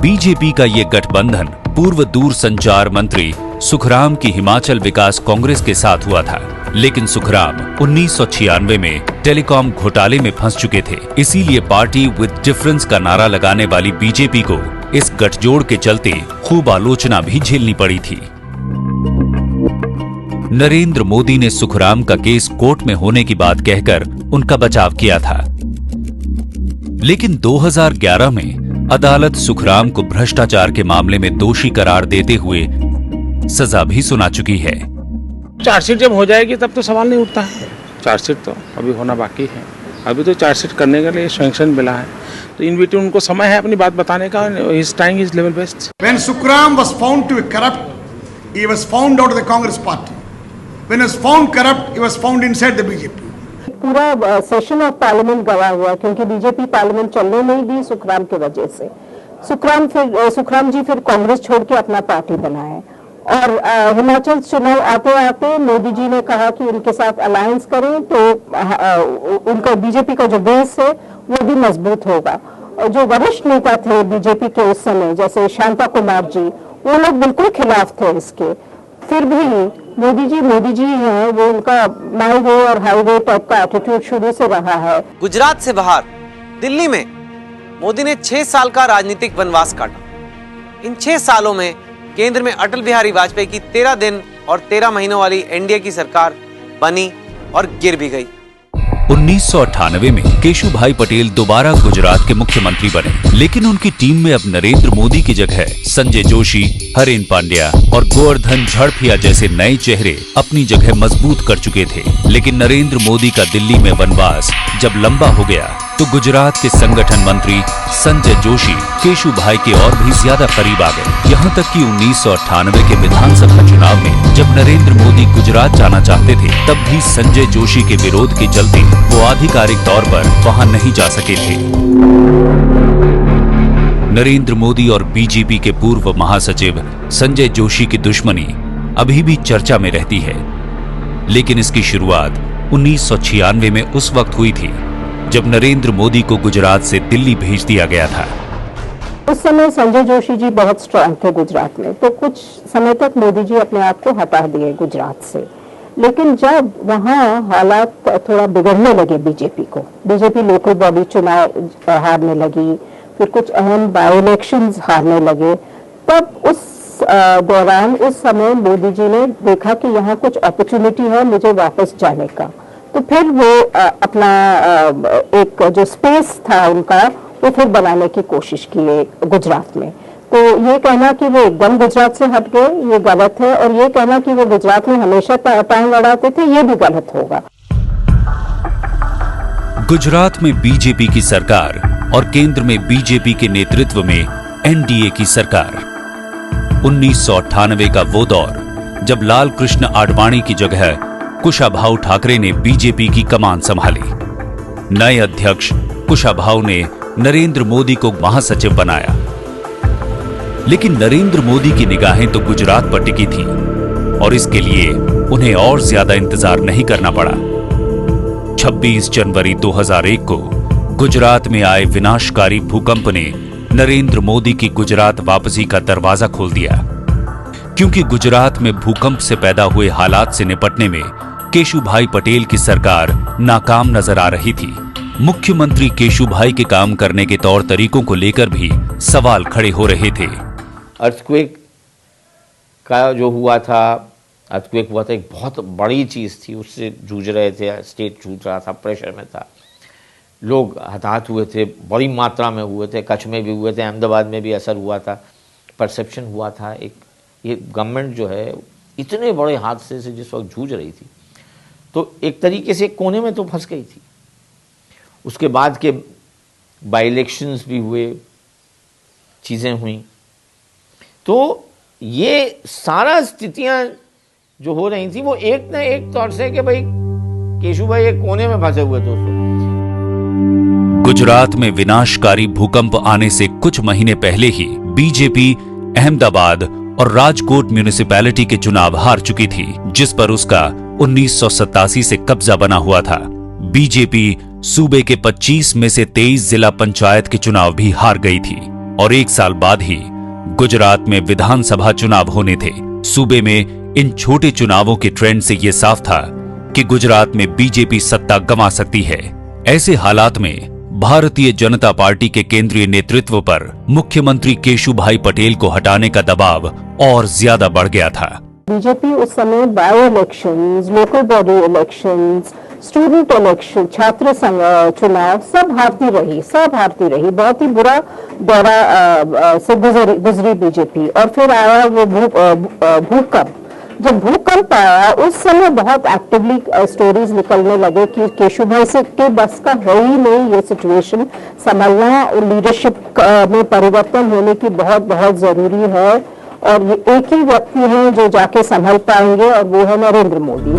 बीजेपी का ये गठबंधन पूर्व दूरसंचार मंत्री सुखराम की हिमाचल विकास कांग्रेस के साथ हुआ था, लेकिन सुखराम 1996 में टेलीकॉम घोटाले में फंस चुके थे। इसीलिए पार्टी विद डिफरेंस का नारा लगाने वाली बीजेपी को इस गठजोड़ के चलते खूब आलोचना भी झेलनी पड़ी थी। नरेंद्र मोदी ने सुखराम का केस कोर्ट में होने की बात कहकर उनका बचाव किया था, लेकिन 2011 में अदालत सुखराम को भ्रष्टाचार के मामले में दोषी करार देते हुए सजा भी सुना चुकी है। चार्जशीट जब हो जाएगी तब तो सवाल नहीं उठता है। चार्जशीट तो अभी होना बाकी है, अभी तो चार्जशीट करने के लिए सैंक्शन मिला है, तो इन बिटवीन उनको समय है अपनी बात बताने का। His time is level best. When Sukram was found to be corrupt, he was found out of the Congress party. When he was found corrupt, he was found inside the BJP. पूरा session of parliament गवा हुआ, क्योंकि BJP parliament चलने नहीं दी सुखराम की वजह से। सुखराम जी फिर कांग्रेस छोड़ के अपना पार्टी बनाए, और हिमाचल चुनाव आते आते मोदी जी ने कहा कि उनके साथ अलायंस करें तो उनका बीजेपी का जो बेस है वो भी मजबूत होगा। और जो वरिष्ठ नेता थे बीजेपी के उस समय, जैसे शांता कुमार जी, वो लोग बिल्कुल खिलाफ थे इसके। फिर भी मोदी जी हैं, वो उनका माई वे और हाईवे टाइप का एटीट्यूड शुरू से रहा है। गुजरात से बाहर दिल्ली में मोदी ने 6 साल का राजनीतिक वनवास काटा। इन 6 सालों में केंद्र में अटल बिहारी वाजपेयी की 13 दिन और 13 महीनों वाली एनडीए की सरकार बनी और गिर भी गई। 1998 में केशुभाई पटेल दोबारा गुजरात के मुख्यमंत्री बने, लेकिन उनकी टीम में अब नरेंद्र मोदी की जगह संजय जोशी, हरेन पांड्या और गोवर्धन झड़फिया जैसे नए चेहरे अपनी जगह मजबूत कर चुके थे। लेकिन नरेंद्र मोदी का दिल्ली में वनवास जब लंबा हो गया तो गुजरात के संगठन मंत्री संजय जोशी केशुभाई के और भी ज्यादा करीब आ गए। यहाँ तक कि 1998 के विधानसभा चुनाव में जब नरेंद्र मोदी गुजरात जाना चाहते थे, तब भी संजय जोशी के विरोध के चलते वो आधिकारिक तौर पर वहां नहीं जा सके थे। नरेंद्र मोदी और बीजेपी के पूर्व महासचिव संजय जोशी की दुश्मनी अभी भी चर्चा में रहती है, लेकिन इसकी शुरुआत 1996 में उस वक्त हुई थी जब नरेंद्र मोदी को गुजरात से दिल्ली भेज दिया गया था। उस समय संजय जोशी जी बहुत स्ट्रांग थे गुजरात में, तो कुछ समय तक मोदी जी अपने आप को हटा दिए गुजरात से। लेकिन जब वहाँ हालात थोड़ा बिगड़ने लगे बीजेपी लोकल बॉडी चुनाव हारने लगी, फिर कुछ अहम बाई इलेक्शंस हारने लगे, तब उस दौरान उस समय मोदी जी ने देखा कि यहाँ कुछ अपॉर्चुनिटी है मुझे वापस जाने का। तो फिर वो अपना एक जो स्पेस था उनका वो फिर बनाने की कोशिश की गुजरात में। तो ये कहना कि वो एकदम गुजरात से हट गए ये गलत है, और ये कहना कि वो गुजरात में हमेशा टांग लड़ाते थे ये भी गलत होगा। गुजरात में बीजेपी की सरकार और केंद्र में बीजेपी के नेतृत्व में एनडीए की सरकार। 1998 का वो दौर जब लाल कृष्ण आडवाणी की जगह कुशाभाऊ ठाकरे ने बीजेपी की कमान संभाली। नए अध्यक्ष कुशाभाऊ ने नरेंद्र मोदी को महासचिव बनाया, लेकिन नरेंद्र मोदी की निगाहें तो गुजरात पर टिकी थीं और इसके लिए उन्हें और ज्यादा इंतजार नहीं करना पड़ा। 26 जनवरी 2001 को गुजरात में आए विनाशकारी भूकंप ने नरेंद्र मोदी की गुजरात वापसी का दरवाजा खोल दिया, क्योंकि गुजरात में भूकंप से पैदा हुए हालात से निपटने में केशुभाई पटेल की सरकार नाकाम नजर आ रही थी। मुख्यमंत्री केशुभाई के काम करने के तौर तरीकों को लेकर भी सवाल खड़े हो रहे थे। अर्थक्वेक का जो हुआ था, अर्थक्वेक हुआ था, एक बहुत बड़ी चीज़ थी, उससे जूझ रहे थे, स्टेट जूझ रहा था, प्रेशर में था, लोग हताहत हुए थे, बड़ी मात्रा में हुए थे, कच्छ में भी हुए थे, अहमदाबाद में भी असर हुआ था, परसेप्शन हुआ था। एक ये गवर्नमेंट जो है इतने बड़े हादसे से जिस वक्त जूझ रही थी, तो एक तरीके से कोने में तो फंस गई थी। उसके बाद के बाई इलेक्शंस भी हुए, चीज़ें हुई, तो ये सारा स्थितियां जो हो रही थी वो एक ना एक तौर से कि भाई केशु भाई एक कोने में फंसे हुए थे। गुजरात में विनाशकारी भूकंप आने से कुछ महीने पहले ही बीजेपी अहमदाबाद और राजकोट म्यूनिसिपैलिटी के चुनाव हार चुकी थी, जिस पर उसका 1987 से कब्जा बना हुआ था। बीजेपी सूबे के 25 में से 23 जिला पंचायत के चुनाव भी हार गई थी और एक साल बाद ही गुजरात में विधानसभा चुनाव होने थे। सूबे में इन छोटे चुनावों के ट्रेंड से यह साफ था कि गुजरात में बीजेपी सत्ता गंवा सकती है। ऐसे हालात में भारतीय जनता पार्टी के केंद्रीय नेतृत्व पर मुख्यमंत्री केशुभाई पटेल को हटाने का दबाव और ज्यादा बढ़ गया था। बीजेपी उस समय bio elections, local body elections, student election, छात्र संघ चुनाव सब हारती रही। बहुत ही बुरा दौरा से गुजरी बीजेपी। और फिर आया वो भूकंप। जब भूकंप आया उस समय बहुत एक्टिवली स्टोरीज निकलने लगे कि केशुभाई से के बस का है ही नहीं ये सिचुएशन संभालना, और लीडरशिप में परिवर्तन होने की बहुत बहुत जरूरी है, और ये एक ही व्यक्ति हैं जो जाके संभाल पाएंगे और वो है नरेंद्र मोदी।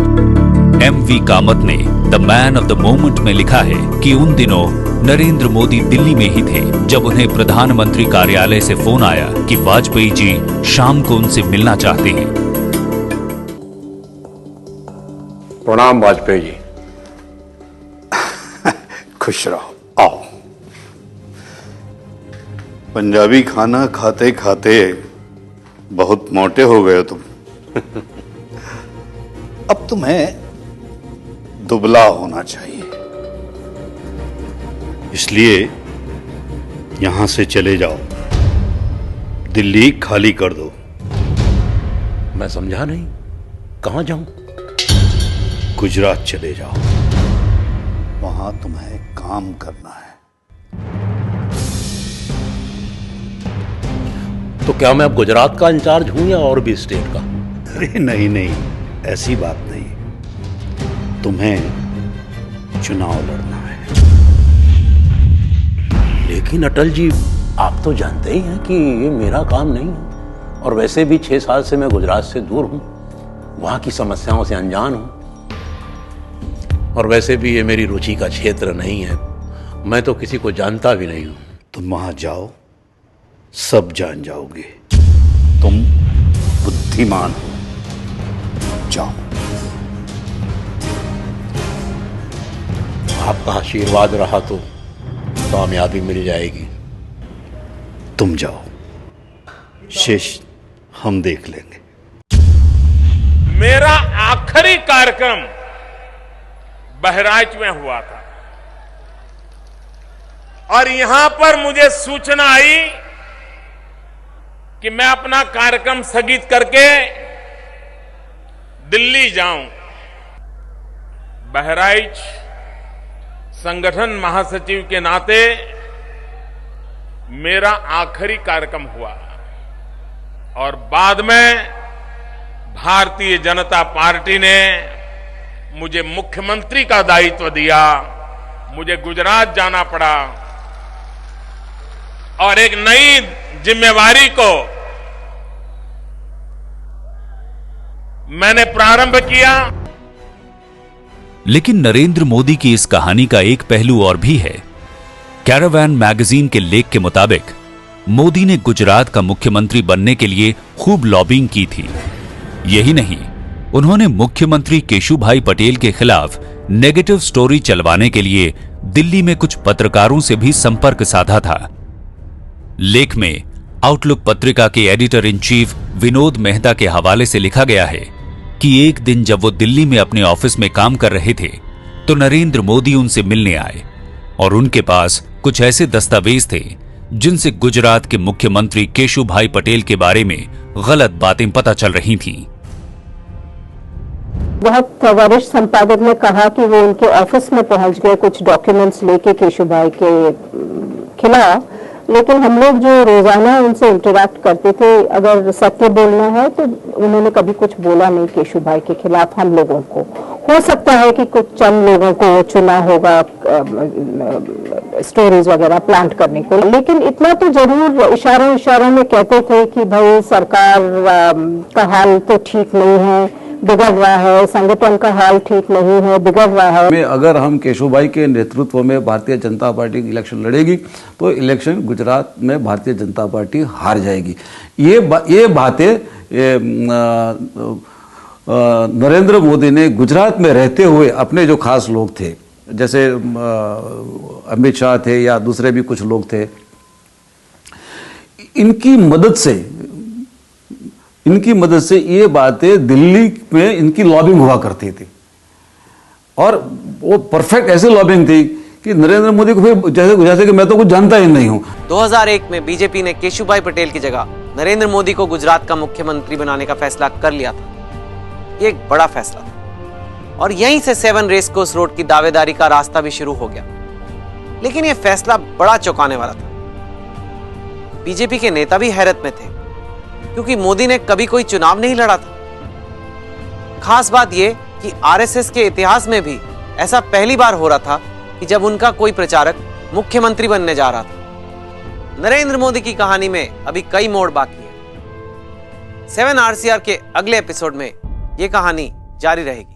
एमवी कामत ने the man of the moment में लिखा है कि उन दिनों नरेंद्र मोदी दिल्ली में ही थे जब उन्हें प्रधानमंत्री कार्यालय से फोन आया कि वाजपेयी जी शाम को उनसे मिलना चाहते हैं। प्रणाम वाजपेयी जी। खुश रहो, आओ। पंजाबी खाना खाते खाते बहुत मोटे हो गए तुम। अब तुम्हें दुबला होना चाहिए, इसलिए यहां से चले जाओ, दिल्ली खाली कर दो। मैं समझा नहीं, कहां जाऊं? गुजरात चले जाओ, वहां तुम्हें काम करना है। तो क्या मैं अब गुजरात का इंचार्ज हूं या और भी स्टेट का? अरे नहीं, ऐसी बात नहीं। तुम्हें चुनाव लड़ना है। लेकिन अटल जी, आप तो जानते ही हैं कि ये मेरा काम नहीं है, और वैसे भी 6 साल से मैं गुजरात से दूर हूं, वहां की समस्याओं से अनजान हूं, और वैसे भी ये मेरी रुचि का क्षेत्र नहीं है। मैं तो किसी को जानता भी नहीं हूं। तुम वहां जाओ, सब जान जाओगे। तुम बुद्धिमान हो, जाओ। आपका आशीर्वाद रहा तो कामयाबी मिल जाएगी। तुम जाओ, शेष हम देख लेंगे। मेरा आखिरी कार्यक्रम बहराइच में हुआ था और यहां पर मुझे सूचना आई कि मैं अपना कार्यक्रम स्थगित करके दिल्ली जाऊं। बहराइच संगठन महासचिव के नाते मेरा आखिरी कार्यक्रम हुआ और बाद में भारतीय जनता पार्टी ने मुझे मुख्यमंत्री का दायित्व दिया। मुझे गुजरात जाना पड़ा और एक नई जिम्मेवारी को मैंने प्रारंभ किया। लेकिन नरेंद्र मोदी की इस कहानी का एक पहलू और भी है। कैरावैन मैगजीन के लेख के मुताबिक मोदी ने गुजरात का मुख्यमंत्री बनने के लिए खूब लॉबिंग की थी। यही नहीं, उन्होंने मुख्यमंत्री केशुभाई पटेल के खिलाफ नेगेटिव स्टोरी चलवाने के लिए दिल्ली में कुछ पत्रकारों से भी संपर्क साधा था। लेख में आउटलुक पत्रिका के editor in chief Vinod Mehta के हवाले से लिखा गया है कि एक दिन जब वो दिल्ली में अपने ऑफिस में काम कर रहे थे तो नरेंद्र मोदी उनसे मिलने आए और उनके पास कुछ ऐसे दस्तावेज थे जिनसे गुजरात के मुख्यमंत्री केशुभाई पटेल के बारे में गलत बातें पता चल रही थीं। बहुत वरिष्ठ संपादक ने कहा कि वो उनके ऑफिस में पहुंच गए कुछ डॉक्यूमेंट्स लेके केशुभाई के खिलाफ, लेकिन हम लोग जो रोजाना उनसे इंटरेक्ट करते थे, अगर सत्य बोलना है तो उन्होंने कभी कुछ बोला नहीं केशु भाई के खिलाफ हम लोगों को। हो सकता है कि कुछ चंद लोगों को चुना होगा स्टोरीज वगैरह प्लांट करने को, लेकिन इतना तो जरूर इशारों में कहते थे कि भाई सरकार का हाल तो ठीक नहीं है, बिगड़ रहा है, संगठन का हाल ठीक नहीं है, बिगड़ रहा है। में अगर हम केशव भाई के नेतृत्व में भारतीय जनता पार्टी इलेक्शन लड़ेगी तो इलेक्शन गुजरात में भारतीय जनता पार्टी हार जाएगी। ये बातें नरेंद्र मोदी ने गुजरात में रहते हुए अपने जो खास लोग थे, जैसे अमित शाह थे या दूसरे भी कुछ लोग थे, इनकी मदद से ये बातें दिल्ली में इनकी लॉबिंग हुआ करती थी, और वो परफेक्ट ऐसी लॉबिंग थी कि नरेंद्र मोदी को फिर जैसे कि मैं तो कुछ जानता ही नहीं हूं। 2001 में बीजेपी ने केशुभाई पटेल की जगह नरेंद्र मोदी को गुजरात का मुख्यमंत्री बनाने का फैसला कर लिया था। ये एक बड़ा फैसला था और यहीं से 7 रेस कोर्स रोड की दावेदारी का रास्ता भी शुरू हो गया। लेकिन यह फैसला बड़ा चौंकाने वाला था। बीजेपी के नेता भी हैरत में थे क्योंकि मोदी ने कभी कोई चुनाव नहीं लड़ा था। खास बात यह कि आरएसएस के इतिहास में भी ऐसा पहली बार हो रहा था कि जब उनका कोई प्रचारक मुख्यमंत्री बनने जा रहा था। नरेंद्र मोदी की कहानी में अभी कई मोड़ बाकी है। 7 RCR के अगले एपिसोड में यह कहानी जारी रहेगी।